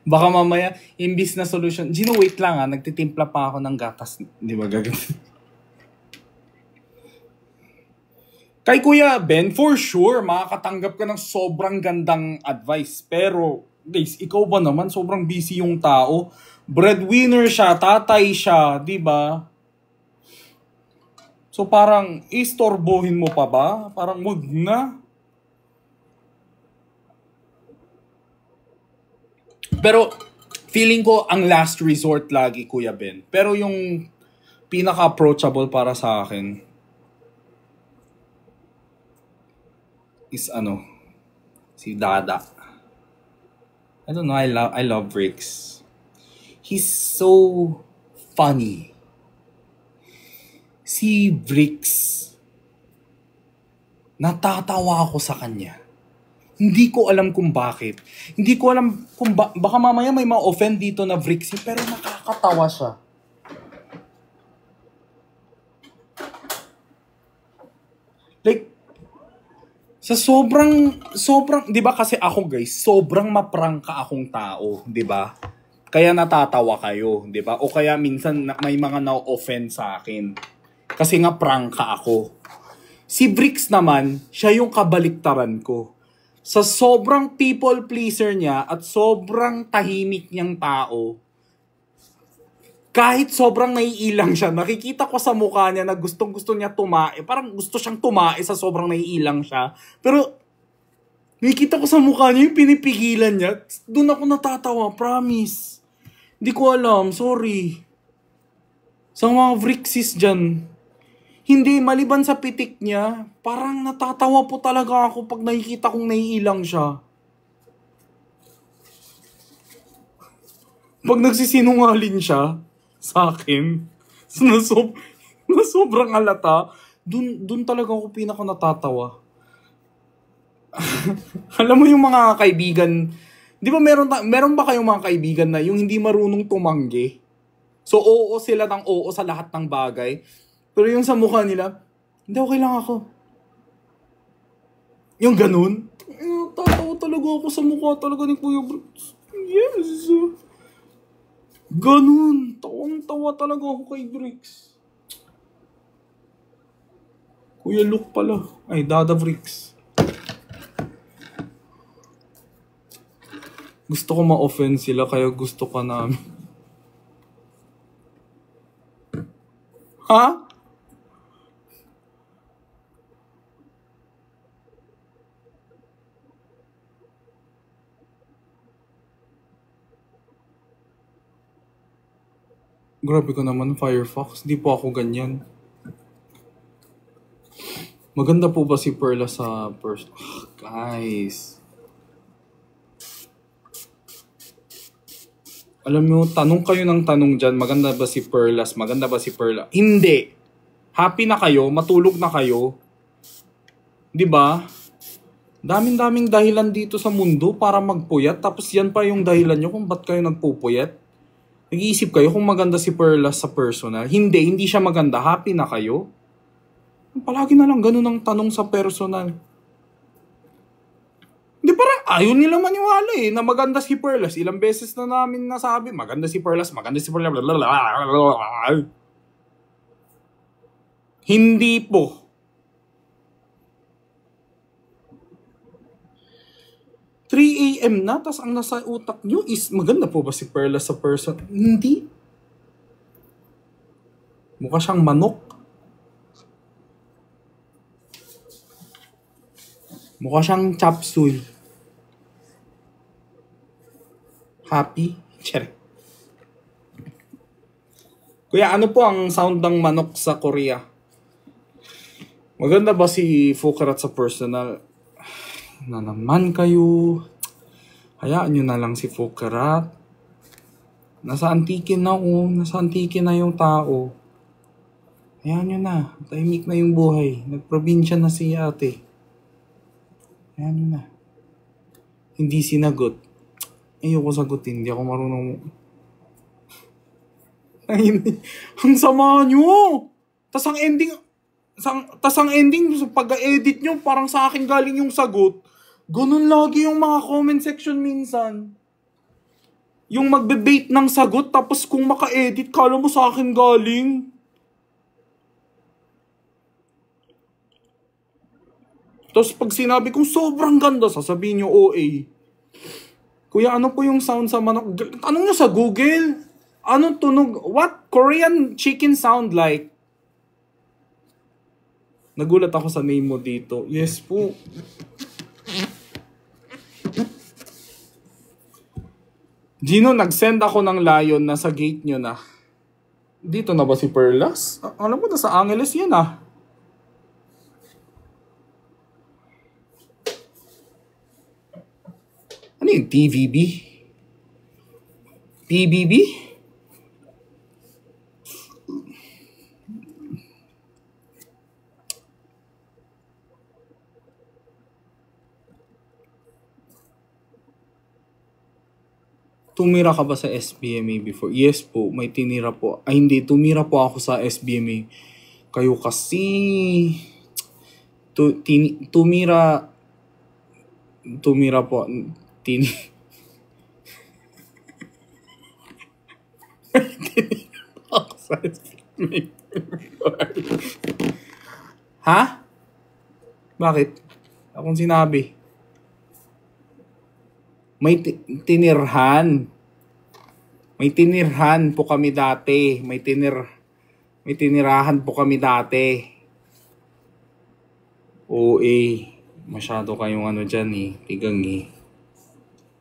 S1: Baka mamaya, imbis na solution. Gino, wait lang nagtitimpla pa ako ng gatas. Di ba gagawin? Kay Kuya Ben, for sure, makakatanggap ka ng sobrang gandang advice. Pero, guys, ikaw ba naman? Sobrang busy yung tao. Breadwinner siya, tatay siya, di ba? So parang, istorbohin mo pa ba? Parang wag na. Pero, feeling ko ang last resort lagi, Kuya Ben. Pero yung pinaka-approachable para sa akin, is si Dada. I don't know, I love Rix. He's so funny. Si Rix, natatawa ako sa kanya. Hindi ko alam kung bakit. Hindi ko alam kung baka mamaya may ma-offend dito na Vrix, pero nakakatawa siya. Like, sa sobrang, 'di ba kasi ako guys, sobrang maprangka akong tao, 'di ba? Kaya natatawa kayo, 'di ba? O kaya minsan may mga na-offend sa akin. Kasi nga prangka ako. Si Vrix naman, siya yung kabaliktaran ko. Sa sobrang people pleaser niya at sobrang tahimik niyang tao, kahit sobrang naiilang siya, nakikita ko sa mukha niya na gustong-gusto niya tumae. Parang gusto siyang tumae sa sobrang naiilang siya. Pero, nakikita ko sa mukha niya yung pinipigilan niya. Doon ako natatawa, promise. Hindi ko alam, sorry. Sa mga Vrixis dyan. Hindi, maliban sa pitik niya, parang natatawa po talaga ako pag nakikita kong naiilang siya. Pag nagsisinungaling siya, sa akin, na sobrang alata, dun talaga ako pinaka natatawa. Alam mo yung mga kaibigan, di ba meron ba kayong mga kaibigan na yung hindi marunong tumanggi? So, oo sila ng oo sa lahat ng bagay, pero yung sa mukha nila, hindi, okay lang ako. Yung ganun, tatawa talaga ako sa mukha talaga ni Kuya Brooks. Yes! Ganun. Tawang-tawa talaga ako kay Vrix. Kuya Luke pala. Ay, Dada Vrix. Gusto ko ma-offend sila, kaya gusto ka namin. Ha? Grabe ko naman, Firefox. Di po ako ganyan. Maganda po ba si Perla sa person? Guys. Alam mo, tanong kayo ng tanong dyan. Maganda ba si Perlas? Maganda ba si Perla? Hindi. Happy na kayo? Matulog na kayo? Di ba? Daming-daming dahilan dito sa mundo para magpuyat. Tapos yan pa yung dahilan nyo kung ba't kayo nagpupuyat. Nag-iisip kayo kung maganda si Perla sa personal. Hindi siya maganda. Happy na kayo? Palagi na lang ganun ang tanong sa personal. Hindi, parang ayaw nila maniwala na maganda si Perlas. Ilang beses na namin nasabi, maganda si Perlas, maganda si Perlas. Hindi po. AM na, tas ang nasa utak nyo is maganda po ba si Perla sa person? Hindi. Mukha siyang manok. Mukha siyang chop suey. Happy? Cherry. Kuya, ano po ang sound ng manok sa Korea? Maganda ba si Fukarat sa personal? Na naman kayo. Hayaan nyo na lang si Fukarat. Nasa antikin na Nasa antikin na yung tao. Hayaan nyo na. Tahimik na yung buhay. Nagprobinsya na si ate. Hayaan nyo na. Hindi sinagot. Ayoko sagutin. Hindi ako marunong. Ang sama nyo! Tas ang ending, pag-edit nyo, parang sa akin galing yung sagot. Ganun lagi yung mga comment section minsan. Yung magbe-bait ng sagot, tapos kung maka-edit, kala mo sa akin galing. Tapos pag sinabi kong sobrang ganda, sasabihin nyo OA. Kuya, ano po yung sound sa manok? Anong nyo sa Google? Anong tunog? What Korean chicken sound like? Nagulat ako sa name mo dito. Yes po. Gino, nag-send ako ng lion na sa gate nyo na. Dito na ba si Perlas? Alam mo na sa Angeles yan ah. Ano yung TVB? PBB? Tumira ka ba sa SBMA before? Yes po, may tinira po. Ay hindi, tumira po ako sa SBMA. Kayo kasi... tumira po. Ako sa SBMA. Ha? Bakit? Akong sinabi. May tinirhan. May tinirhan po kami dati. May tinirahan po kami dati. OA. Masyado kayong ano dyan eh. Tigang eh.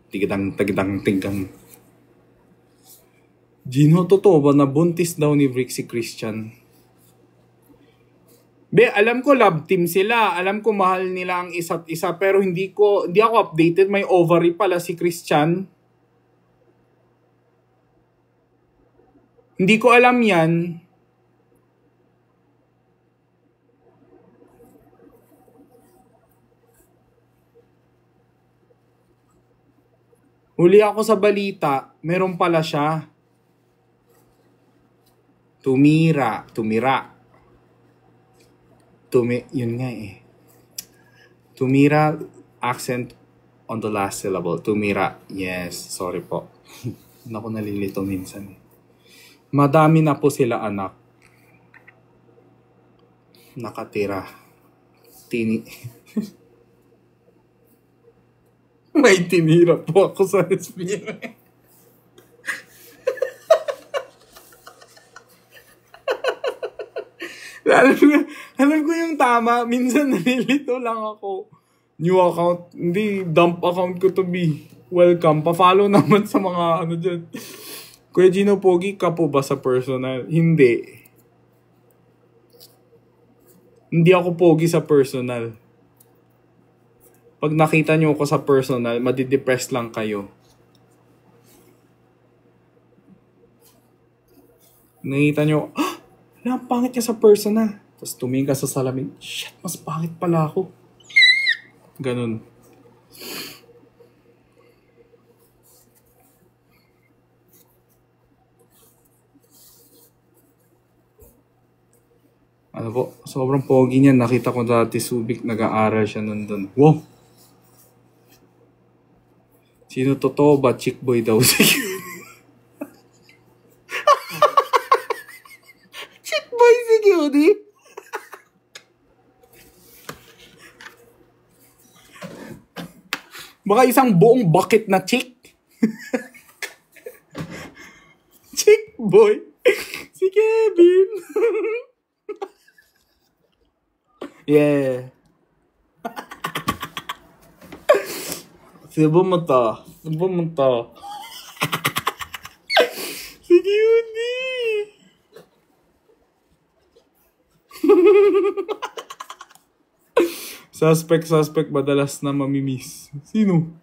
S1: Tigang. Gino, totoo ba nabuntis daw ni Brick si Christian? Alam ko love team sila. Alam ko mahal nila ang isa't isa. Pero hindi ako updated. May ovary pala si Christian. Hindi ko alam yan. Huli ako sa balita. Meron pala siya. Tumira. Yun nga eh. Tumira, accent on the last syllable. Tumira. Yes, sorry po. Naku, nalilito minsan eh. Madami na po sila anak. Nakatira. May tinira po ako sa SBM. Alam ko yung tama. Minsan nalilito lang ako. New account. Hindi, dump account ko to be. Welcome. Pa-follow naman sa mga ano dyan. Kuya Gino, pogi ka po ba sa personal? Hindi. Hindi ako pogi sa personal. Pag nakita nyo ako sa personal, madidepress lang kayo. Nakita nyo, ang pangit niya sa personal. Tapos tumingin ka sa salamin, shit, mas pangit pala ako. Ganun. Ano po, sobrang pogi niya. Nakita ko dati Subic, nag-aaral siya nandun. Wow! Sino totoo ba? Chick boy daw si Chick boy si Cutie? Baka isang buong bucket na chick. Chick boy. Si Kevin! Yeah. Sino mo to? Sino mo to? Sige, Uni! Suspect madalas na mamimiss. Sino?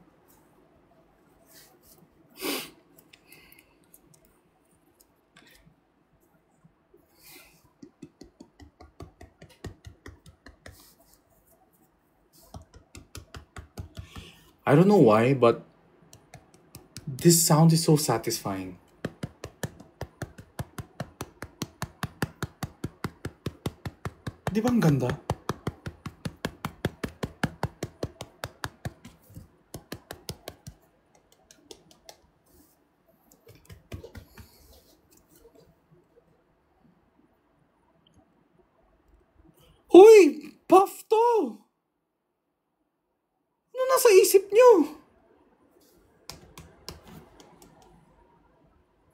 S1: I don't know why, but this sound is so satisfying. Di ba ang ganda? Hoy! Puff to! Ano nasa isip nyo?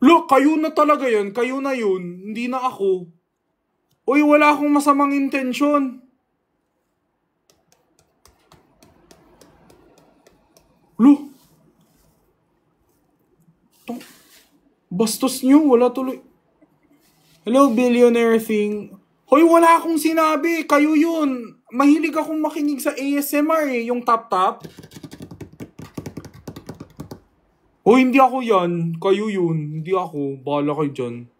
S1: Look, kayo na talaga yun. Kayo na yun. Hindi na ako. Uy, wala akong masamang intensyon. Lo. Bastos nyo. Wala tuloy. Hello, billionaire thing. Hoy, wala akong sinabi. Kayo yun. Mahilig akong makinig sa ASMR eh. Yung tap-tap. Hoy, hindi ako yan. Kayo yun. Hindi ako. Bahala kayo dyan.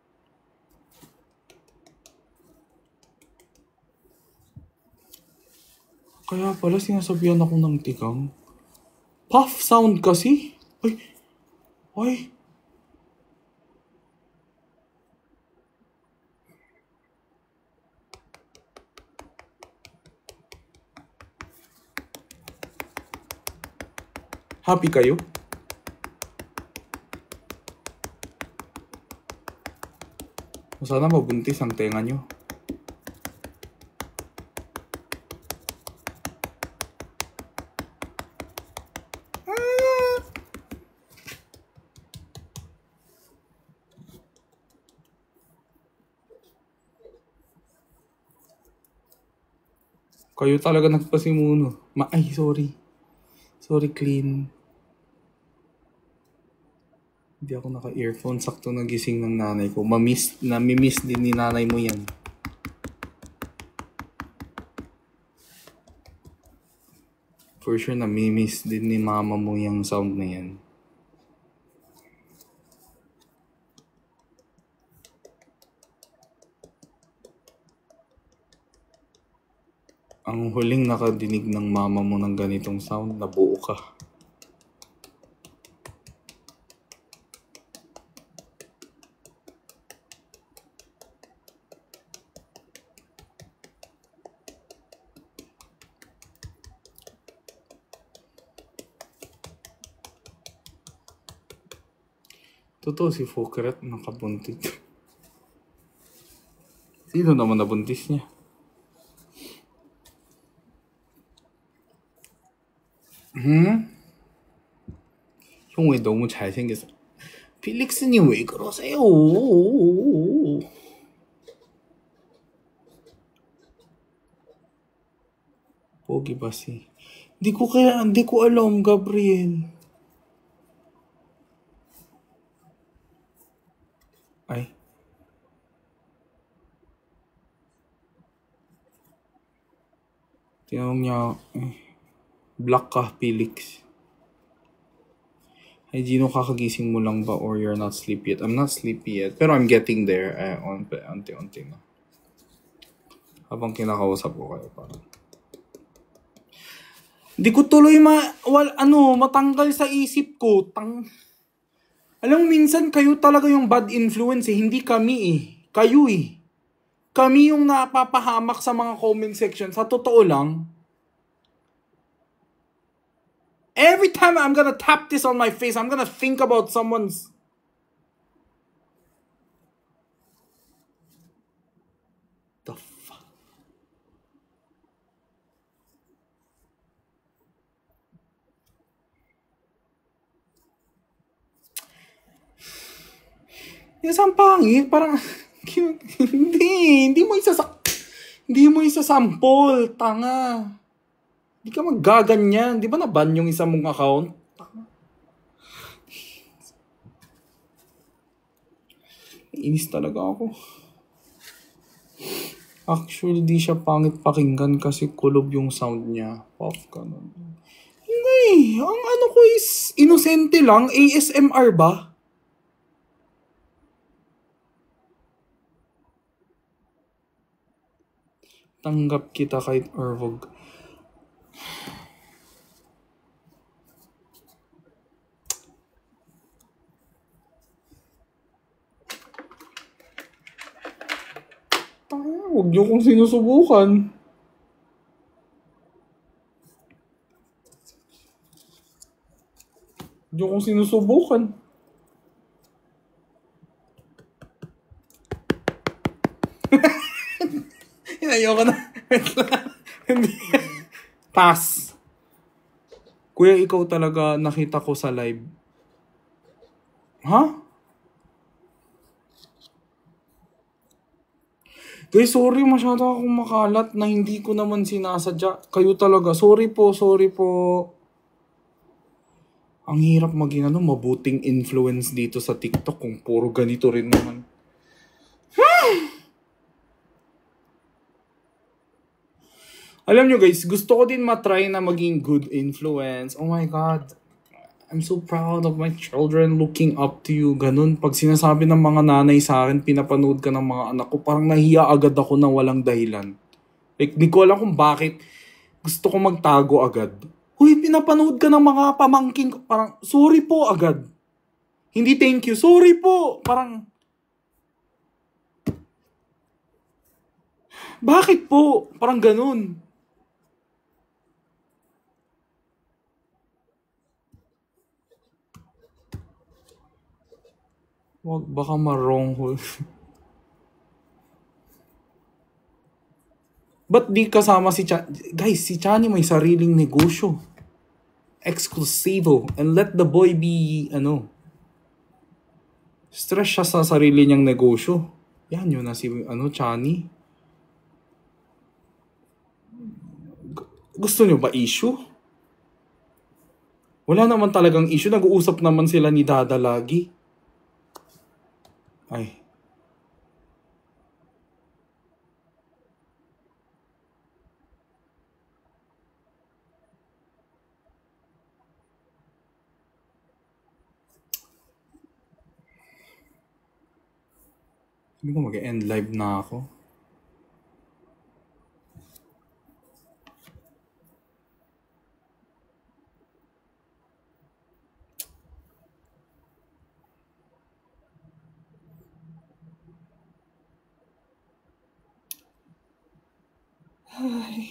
S1: Kaya pala sinasabihan ako ng tikang. Puff sound kasi. Ay. Ay. Happy kayo? Sana mabuntis ang tenga nyo. Kayo talaga nagpasimuno. Ay, sorry. Sorry, clean. Hindi ako naka-earphone. Sakto nagising ng nanay ko. Namimiss din ni nanay mo yan. For sure, namimiss din ni mama mo yung sound na yan. Ang huling nakadinig ng mama mo ng ganitong sound, nabuo ka. Totoo si Fokret nakabuntis. Sino naman nabuntis niya? 형 왜 너무 잘생겼어? 필릭스님 왜 그러세요? Pogi ba si? Hindi ko alam, Gabriel. Ay. Tinanong niya, black ka, Felix. Ay, Gino, kakagising mo lang ba or you're not sleepy yet? I'm not sleepy yet, pero I'm getting there. Unti-unti na. Habang kinakausap ko kayo, parang. Hindi ko tuloy matanggal sa isip ko. Alam, minsan kayo talaga yung bad influence eh. Hindi kami eh. Kayo eh. Kami yung napapahamak sa mga comment section. Sa totoo lang, every time I'm gonna tap this on my face, I'm gonna think about someone's... The fuck? Yung isang pangit, parang... Hindi mo hindi mo isasample, tanga. Hindi ka maggaganyan. Di ba na-ban yung isa mong account? Inis talaga ako. Actually, di siya pangit pakinggan kasi kulob yung sound niya. Pop ka na. Hindi. Ang ano ko is inosente lang. ASMR ba? Tanggap kita kahit Ervog. Huwag niyo kong sinusubukan. Huwag niyo kong sinusubukan. Ayoko na. Hindi. Pass. Kuya, ikaw talaga nakita ko sa live. Ha? Guys, sorry, masyado akong makalat na hindi ko naman sinasadya. Kayo talaga. Sorry po. Ang hirap maging mabuting influence dito sa TikTok kung puro ganito rin naman. Alam nyo guys, gusto ko din matry na maging good influence. Oh my God. I'm so proud of my children looking up to you. Ganun. Pag sinasabi ng mga nanay sa akin, pinapanood ka ng mga anak ko, parang nahiya agad ako na walang dahilan. Like, di ko alam kung bakit gusto ko magtago agad. Uy, pinapanood ka ng mga pamangking ko. Parang, sorry po agad. Hindi thank you. Sorry po. Parang, bakit po? Parang ganun. Wag, baka ma-wrong hole. Ba't di kasama si Chani? Guys, si Chani may sariling negosyo. Exclusivo. And let the boy be, stress siya sa sarili niyang negosyo. Yan yun na si, Chani. Gusto niyo ba issue? Wala naman talagang issue. Nag-uusap naman sila ni Dada lagi. Ay. Hindi ko mag-end live na ako. Ay.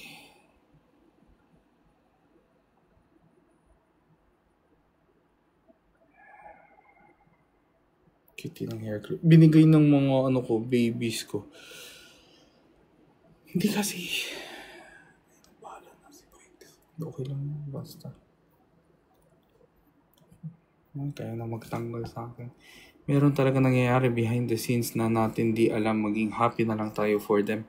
S1: Kitty ng hair clip. Binigay ng mga babies ko. Hindi kasi. Bahala na si Briggs. Okay lang yun, basta. Kaya na magtanggal sa akin. Meron talaga nangyayari behind the scenes na natin di alam. Maging happy na lang tayo for them.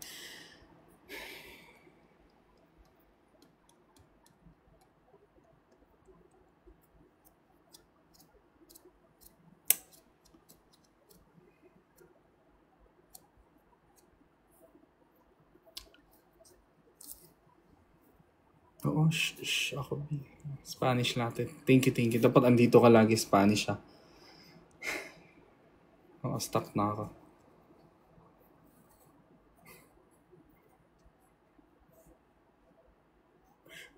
S1: Oo, ako. Spanish natin. Thank you. Dapat andito ka lagi, Spanish ha. Oo, stuck na ako.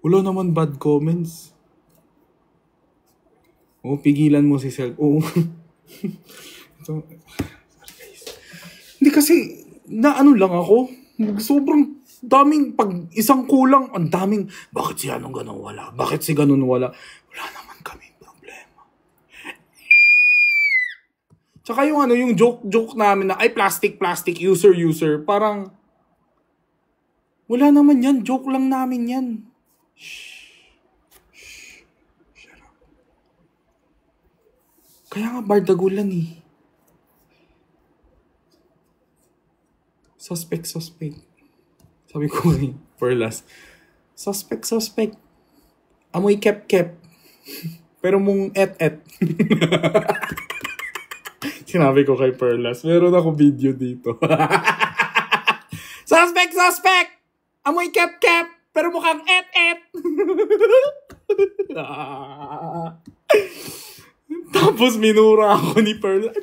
S1: Wala naman bad comments. Oo, pigilan mo si Self. Oo. Ito. Sorry guys. Hindi kasi, lang ako. Sobrang daming, pag isang kulang, ang daming, bakit si anong ganun wala? Bakit si ganun wala? Wala naman kaming problema. Tsaka yung joke namin na, ay plastic, user, parang, wala naman yan, joke lang namin yan. Shut up. Kaya nga bardagulan eh. Suspect. Sabi ko kay Perlas, suspect. Amoy kep. Pero mong et. Sinabi ko kay Perlas, meron ako video dito. Suspect! Amoy kep! Pero mukhang et. Tapos minura ako ni Perlas.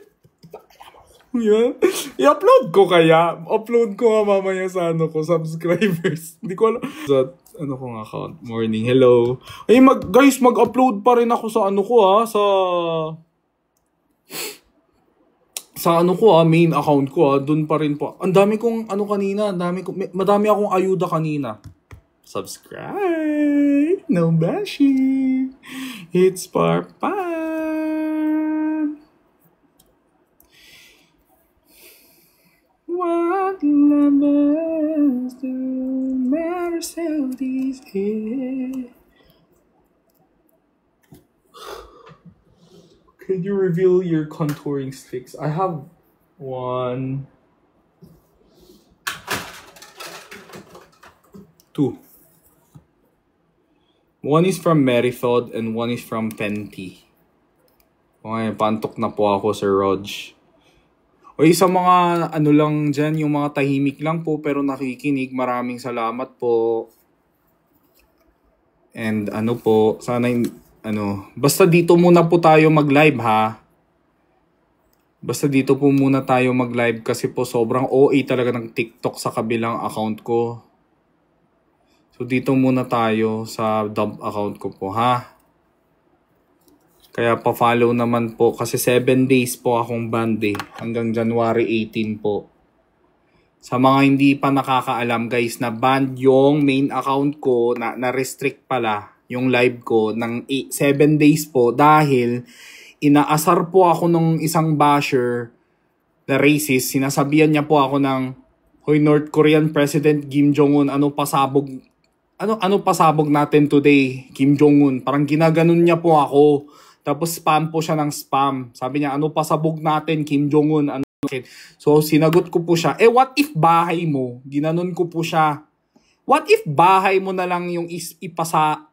S1: Yeah. I-upload ko kaya. Upload ko nga mamaya sa subscribers. Hindi ko alam. Sa kong account. Morning. Hello. Ay, guys, mag-upload pa rin ako sa main account ko Doon pa rin po. Ang dami kong kanina. Madami akong ayuda kanina. Subscribe. No bashing. It's Parpan. What lovers do matter so these days? Could you reveal your contouring sticks? I have 1, 2. One is from Merithod and one is from Fenty. Okay, pantok na po ako, Sir Rog. O sa mga lang dyan, yung mga tahimik lang po pero nakikinig, maraming salamat po. And po, sana basta dito muna po tayo mag-live ha. Basta dito po muna tayo mag-live kasi po sobrang OA talaga ng TikTok sa kabilang account ko. So dito muna tayo sa dump account ko po ha. Kaya pa-follow naman po kasi 7 days po akong banned hanggang January 18 po. Sa mga hindi pa nakakaalam guys, na banned yung main account ko, na-restrict pala yung live ko ng 7 days po dahil inaasar po ako ng isang basher na racist. Sinasabihan niya po ako ng, "Hoy, North Korean President Kim Jong-un, ano pasabog natin today, Kim Jong-un?" Parang ginaganon niya po ako. Tapos spam po siya ng spam. Sabi niya, "Ano pasabog natin, Kim Jong-un?" So sinagot ko po siya, what if bahay mo? Ginanon ko po siya. What if bahay mo na lang yung ipasa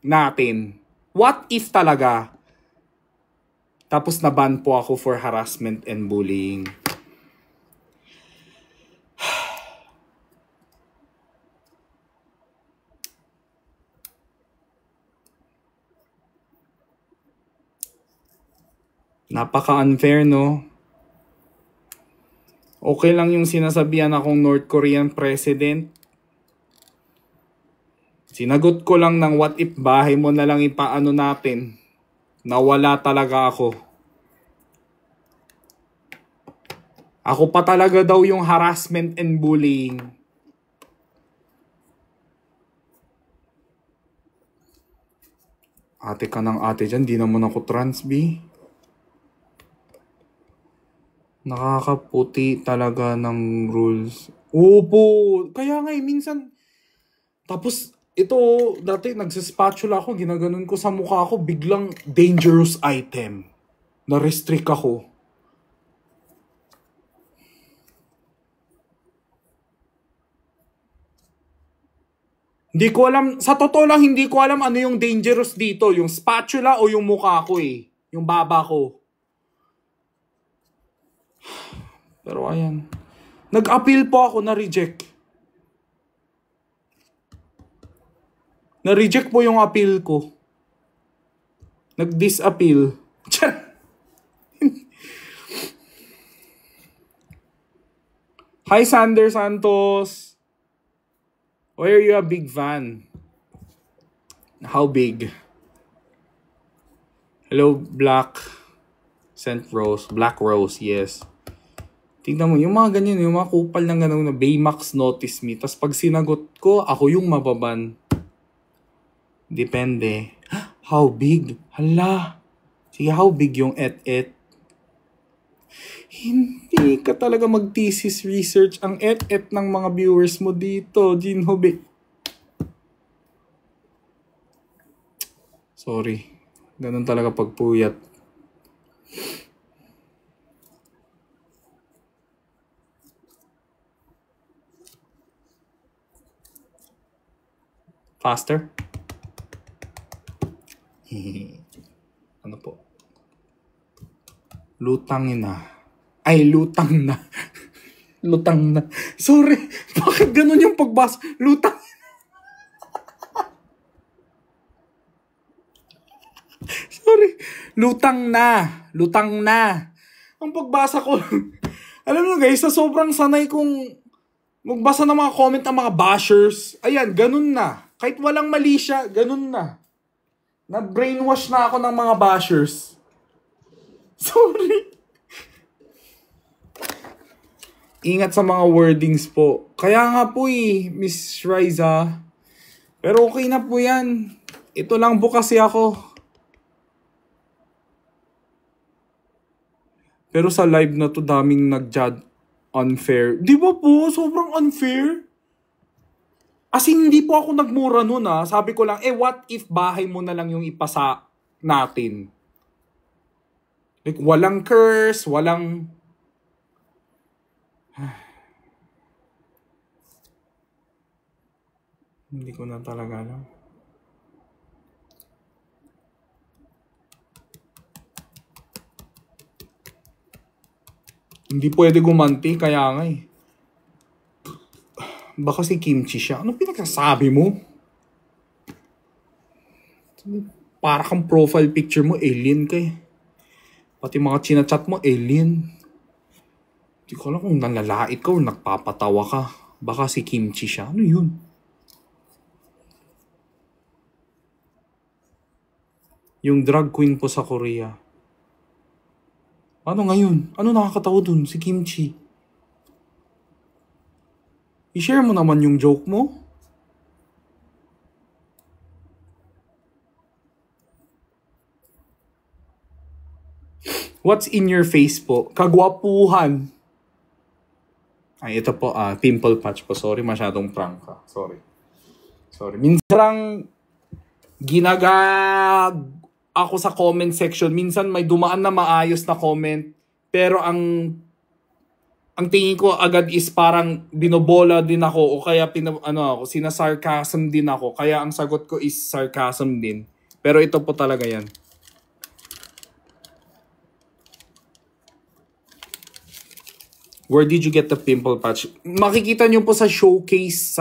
S1: natin? What if talaga? Tapos naban po ako for harassment and bullying. Napaka-unfair, no? Okay lang yung sinasabihan akong North Korean president. Sinagot ko lang ng what if bahay mo na lang ipaano natin. Nawala talaga ako. Ako pa talaga daw yung harassment and bullying. Ate ka ng ate dyan, di naman ako trans, B. Nakakaputi talaga ng rules. Opo, kaya nga minsan. Tapos, ito, dati nagsispatula ako, ginaganon ko sa mukha ko, biglang dangerous item. Na-restrict ako. Hindi ko alam, sa totoo lang, hindi ko alam ano yung dangerous dito. Yung spatula o yung mukha ko Yung baba ko. Pero ayan. Nag-appeal po ako, na-reject. Na-reject po yung appeal ko. Nag-disappeal. Hi, Sander Santos. Why are you a big fan? How big? Hello, Black Rose. Black Rose, yes. Tingnan mo, yung mga ganyan, yung mga kupal ng gano'n na Baymax notice me. Tapos pag sinagot ko, ako yung mababan. Depende. How big? Hala. Sige, how big yung et-et? Hindi ka talaga mag-thesis research ang et-et ng mga viewers mo dito, Jinhobe. Sorry. Ganun talaga pagpuyat. Faster. Ano po? Lutangin na. Ay, lutang na. Lutang na. Sorry. Bakit ganun yung pagbasa? Lutang. Sorry. Lutang na. Lutang na. Ang pagbasa ko. Alam mo guys, sa sobrang sanay kong magbasa ng mga comment ng mga bashers. Ayan, ganun na. Kahit walang mali siya, ganun na. Na-brainwash na ako ng mga bashers. Sorry. Ingat sa mga wordings po. Kaya nga po Miss Riza. Pero okay na po yan. Ito lang po kasi ako. Pero sa live na to, daming nag-judge unfair. Di ba po? Sobrang unfair. As in, hindi po ako nagmura nun Sabi ko lang, what if bahay mo na lang yung ipasa natin? Like, walang curse, walang... Hindi ko na talaga alam. Hindi pwede gumanti, kaya nga Baka si Kimchi siya. Ano pinagsasabi mo? Para kang profile picture mo, alien ka Pati mga chinachat mo, alien. Hindi ko alam kung nalalait ka o nagpapatawa ka. Baka si Kimchi siya. Ano yun? Yung drag queen po sa Korea. Ano ngayon? Ano nakakatawa dun? Si Kimchi. I-share mo naman yung joke mo. What's in your face po? Kagwapuhan. Ay, ito po, pimple patch po. Sorry, masyadong prank ka. Sorry. Minsan ako sa comment section. Minsan may dumaan na maayos na comment. Pero ang tingin ko agad is parang binobola din ako o kaya sinasarcasm din ako. Kaya ang sagot ko is sarcasm din. Pero ito po talaga yan. Where did you get the pimple patch? Makikita nyo po sa showcase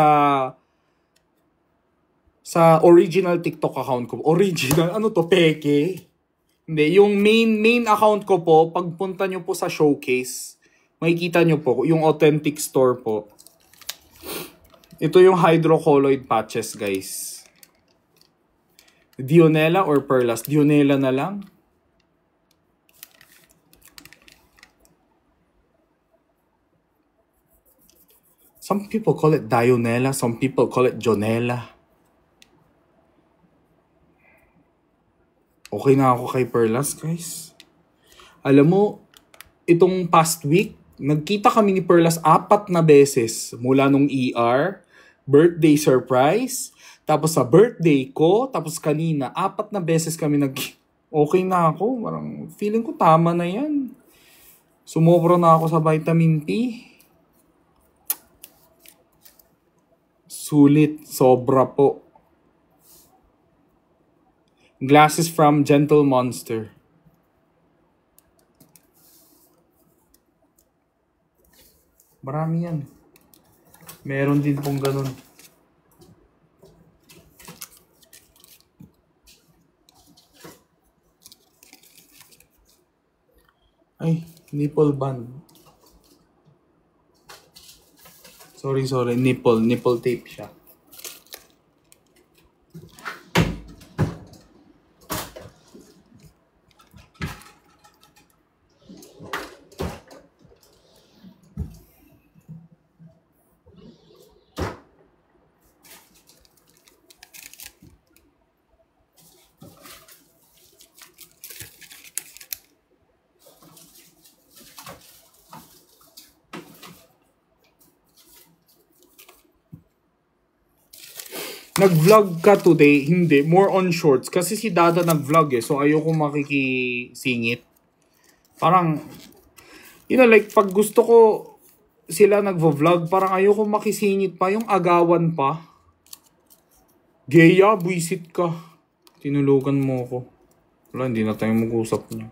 S1: sa original TikTok account ko. Original? Ano to? Peke? Hindi. Yung main account ko po, pagpunta nyo po sa showcase, makikita nyo po, yung authentic store po. Ito yung hydrocolloid patches, guys. Dionella or Perlas? Dionella na lang. Some people call it Dionella. Some people call it Jonella. Okay na ako kay Perlas, guys. Alam mo, itong past week, nagkita kami ni Perlas 4 na beses. Mula nung ER, birthday surprise, tapos sa birthday ko, tapos kanina, 4 na beses kami Okay na ako. Parang feeling ko tama na yan. Sumobra na ako sa vitamin P. Sulit. Sobra po. Glasses from Gentle Monster. Marami yan. Meron din pong ganun. Ay, nipple band. Sorry. Nipple tape siya. Nag-vlog ka today? Hindi. More on shorts. Kasi si Dada nag-vlog So, ayoko makikisingit. Parang, like, pag gusto ko sila nag-vlog, parang ayoko makisingit pa. Yung agawan pa. Geya, buisit ka. Tinulugan mo ko. Wala, hindi na tayo mag-usap niya.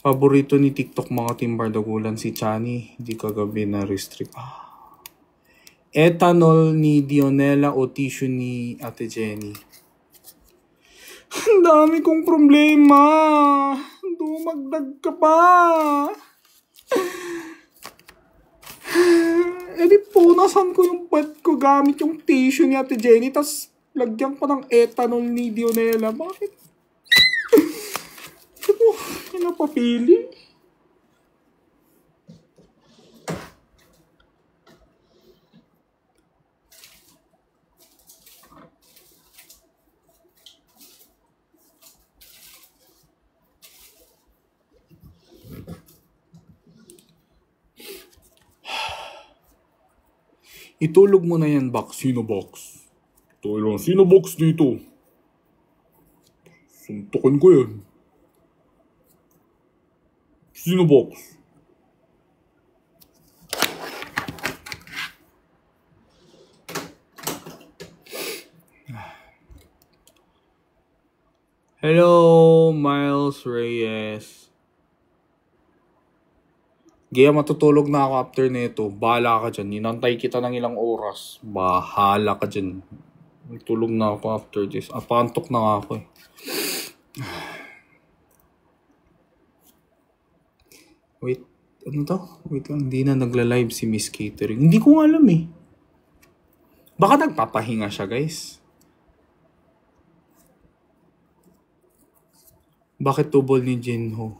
S1: Paborito ni TikTok mga timbardagulan si Chani. Hindi kagabi na restrict. Ethanol ni Dionela o tissue ni Ate Jenny. Ang dami kong problema. Dumagdag ka pa. Di punasan ko yung pet ko gamit yung tissue ni Ate Jenny. Tas lagyan pa ng ethanol ni Dionela. Bakit? Ano napapili? Itulog mo na yan, box. Sino box? Ito lang. Sino box dito? Suntukan ko yan. Sino box? Hello, Miles Reyes. Gaya, matutulog na ako after nito. Bahala ka dyan. Ninantay kita ng ilang oras. Bahala ka dyan. Tulog na ako after this. Pantok na nga ako eh. Wait. Ano to? Wait lang. Hindi na nagla-live si Miss Catering. Hindi ko alam eh. Baka nagpapahinga siya, guys. Bakit tubol ni Jinho?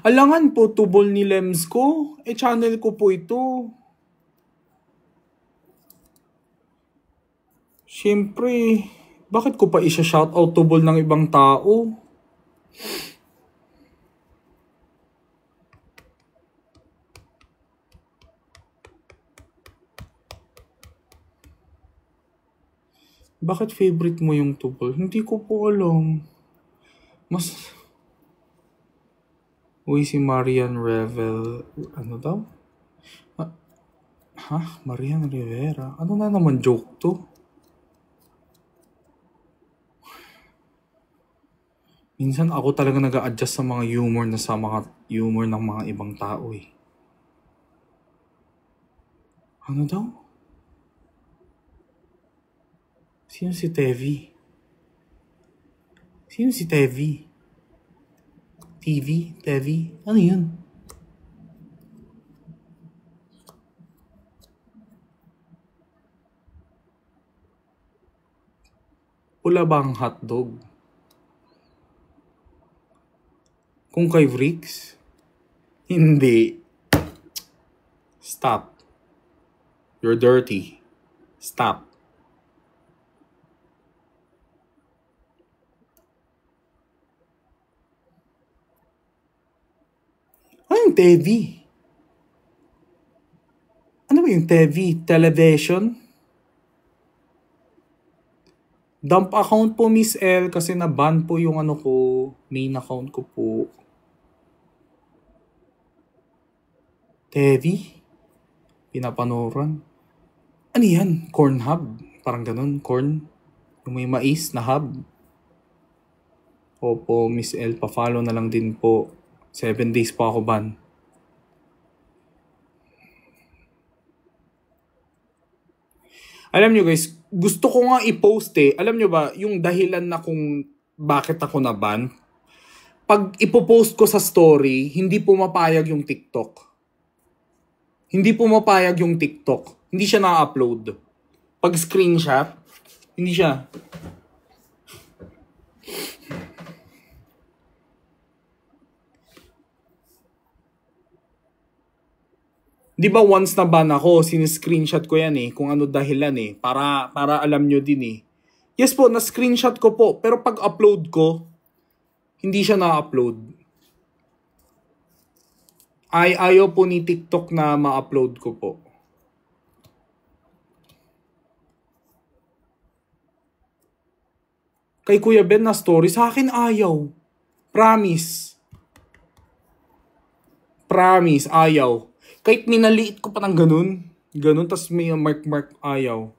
S1: Alangan po, tubol ni Lems ko. Channel ko po ito. Siyempre, bakit ko pa isa-shoutout tubol ng ibang tao? Bakit favorite mo yung tubol? Hindi ko po alam. Uy, si Marian Revel. Ano daw? Marian Rivera? Ano na naman joke to? Minsan ako talaga nag-a-adjust sa mga humor ng mga ibang tao eh. Ano daw? Sino si Tevi? Sino si Tevi? Tevi? Ano yun? Pula ba ang hotdog? Kung kay Vrix? Hindi. Stop. You're dirty. Stop. Ano yung Tevi? Ano ba yung Tevi? Television? Dump account po, Miss L, kasi na-ban po yung ano ko, main account ko po. Tevi? Pinapanoran? Ano yan? Corn hub? Parang ganun, corn? Yung may mais na hub? Opo, Miss L, pa-follow na lang din po. 7 days pa ako ban. Alam nyo guys, gusto ko nga i-post eh. Alam nyo ba, yung dahilan na kung bakit ako na-ban? Pag ipopost ko sa story, hindi pumapayag yung TikTok. Hindi pumapayag yung TikTok. Hindi siya na-upload. Pag screenshot, hindi siya. Di ba once na ban ako, siniscreenshot ko yan eh, kung ano dahilan eh, para alam nyo din eh. Yes po, na-screenshot ko po, pero pag upload ko, hindi siya na-upload. Ayaw po ni TikTok na ma-upload ko po. Kay Kuya Ben na story, sa akin ayaw. Promise. Promise, ayaw. Kahit minaliit ko pa ng ganun, Ganun, tas may mark ayaw.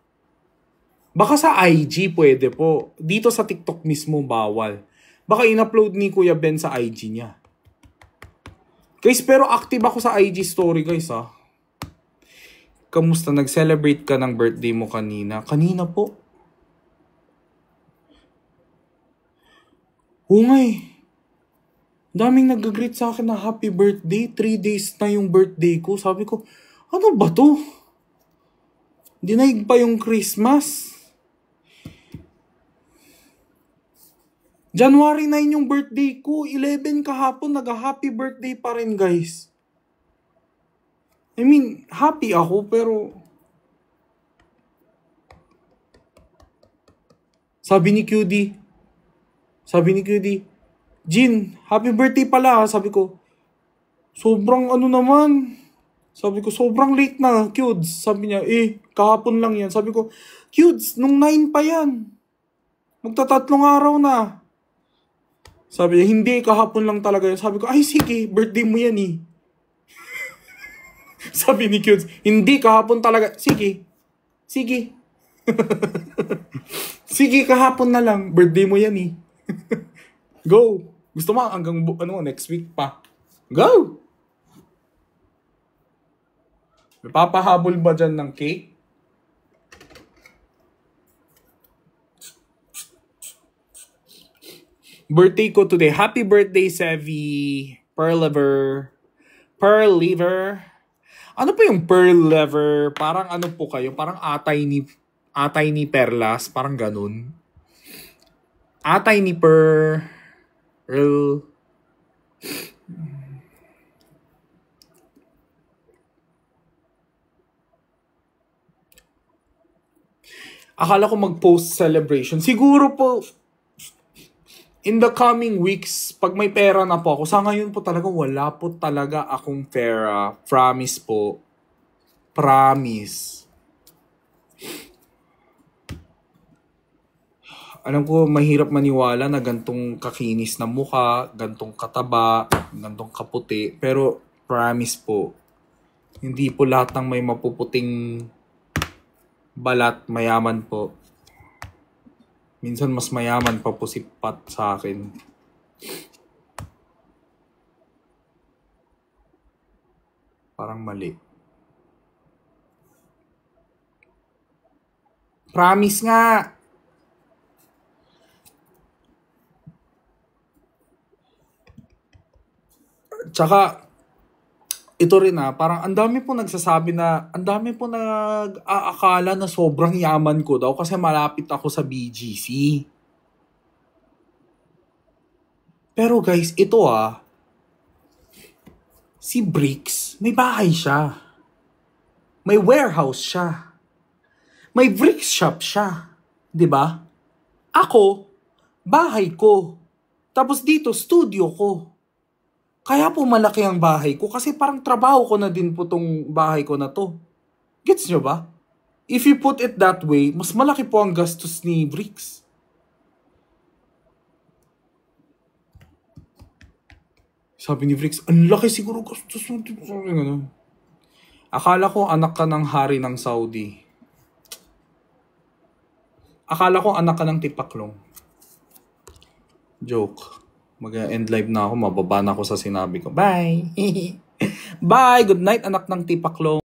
S1: Baka sa IG pwede po. Dito sa TikTok mismo bawal. Baka in-upload ni Kuya Ben sa IG niya. Guys, pero active ako sa IG story, guys, ha. Kamusta? Nag-celebrate ka ng birthday mo kanina? Kanina po. Hungay. Daming nag-greet sa akin na happy birthday. 3 days na yung birthday ko. Sabi ko, ano ba to? Dinaig pa yung Christmas. January 9 yung birthday ko. 11 kahapon, nag-happy birthday pa rin, guys. I mean, happy ako, pero... Sabi ni QD, Jin, happy birthday pala. Sabi ko, sobrang ano naman. Sabi ko, sobrang late na, Cudes. Sabi niya, kahapon lang yan. Sabi ko, Cudes, nung 9 pa yan. Magtatatlong araw na. Sabi niya, hindi, kahapon lang talaga yan. Sabi ko, ay sige, birthday mo yan eh. Sabi ni Cudes, hindi, kahapon talaga. Sige. Sige, kahapon na lang. Birthday mo yan eh. Go. Gusto mo hanggang next week pa. Go. May papahabol ba dyan ng cake? Birthday ko today. Happy birthday, Sevi. Pearl liver. Ano po yung pearl liver? Parang ano po kayo? Parang atay ni Perlas. Parang ganun. Atay ni Pearl. Akala ko mag-post celebration. Siguro po, in the coming weeks, pag may pera na po ako, sa ngayon po talaga, wala po talaga akong pera. Promise po. Promise. Alam ko, mahirap maniwala na gantong kakinis na mukha, gantong kataba, gantong kaputi. Pero, promise po, hindi po lahat ng may mapuputing balat mayaman po. Minsan mas mayaman pa po si Pat sa akin. Parang mali. Promise nga! Tsaka, ito rin parang ang dami po nagsasabi na, ang dami po nag-aakala na sobrang yaman ko daw kasi malapit ako sa BGC. Pero guys, ito si Bricks, may bahay siya. May warehouse siya. May bricks shop siya. 'Di ba? Ako, bahay ko. Tapos dito, studio ko. Kaya po malaki ang bahay ko kasi parang trabaho ko na din po tong bahay ko na to. Gets nyo ba? If you put it that way, mas malaki po ang gastos ni Bricks. Sabi ni Bricks, ang laki siguro gastos mo. Akala ko anak ka ng hari ng Saudi. Akala ko anak ka ng tipaklong. Joke. Mag-end live na ako, mababa na ako sa sinabi ko. Bye! Bye! Good night, anak ng tipaklong.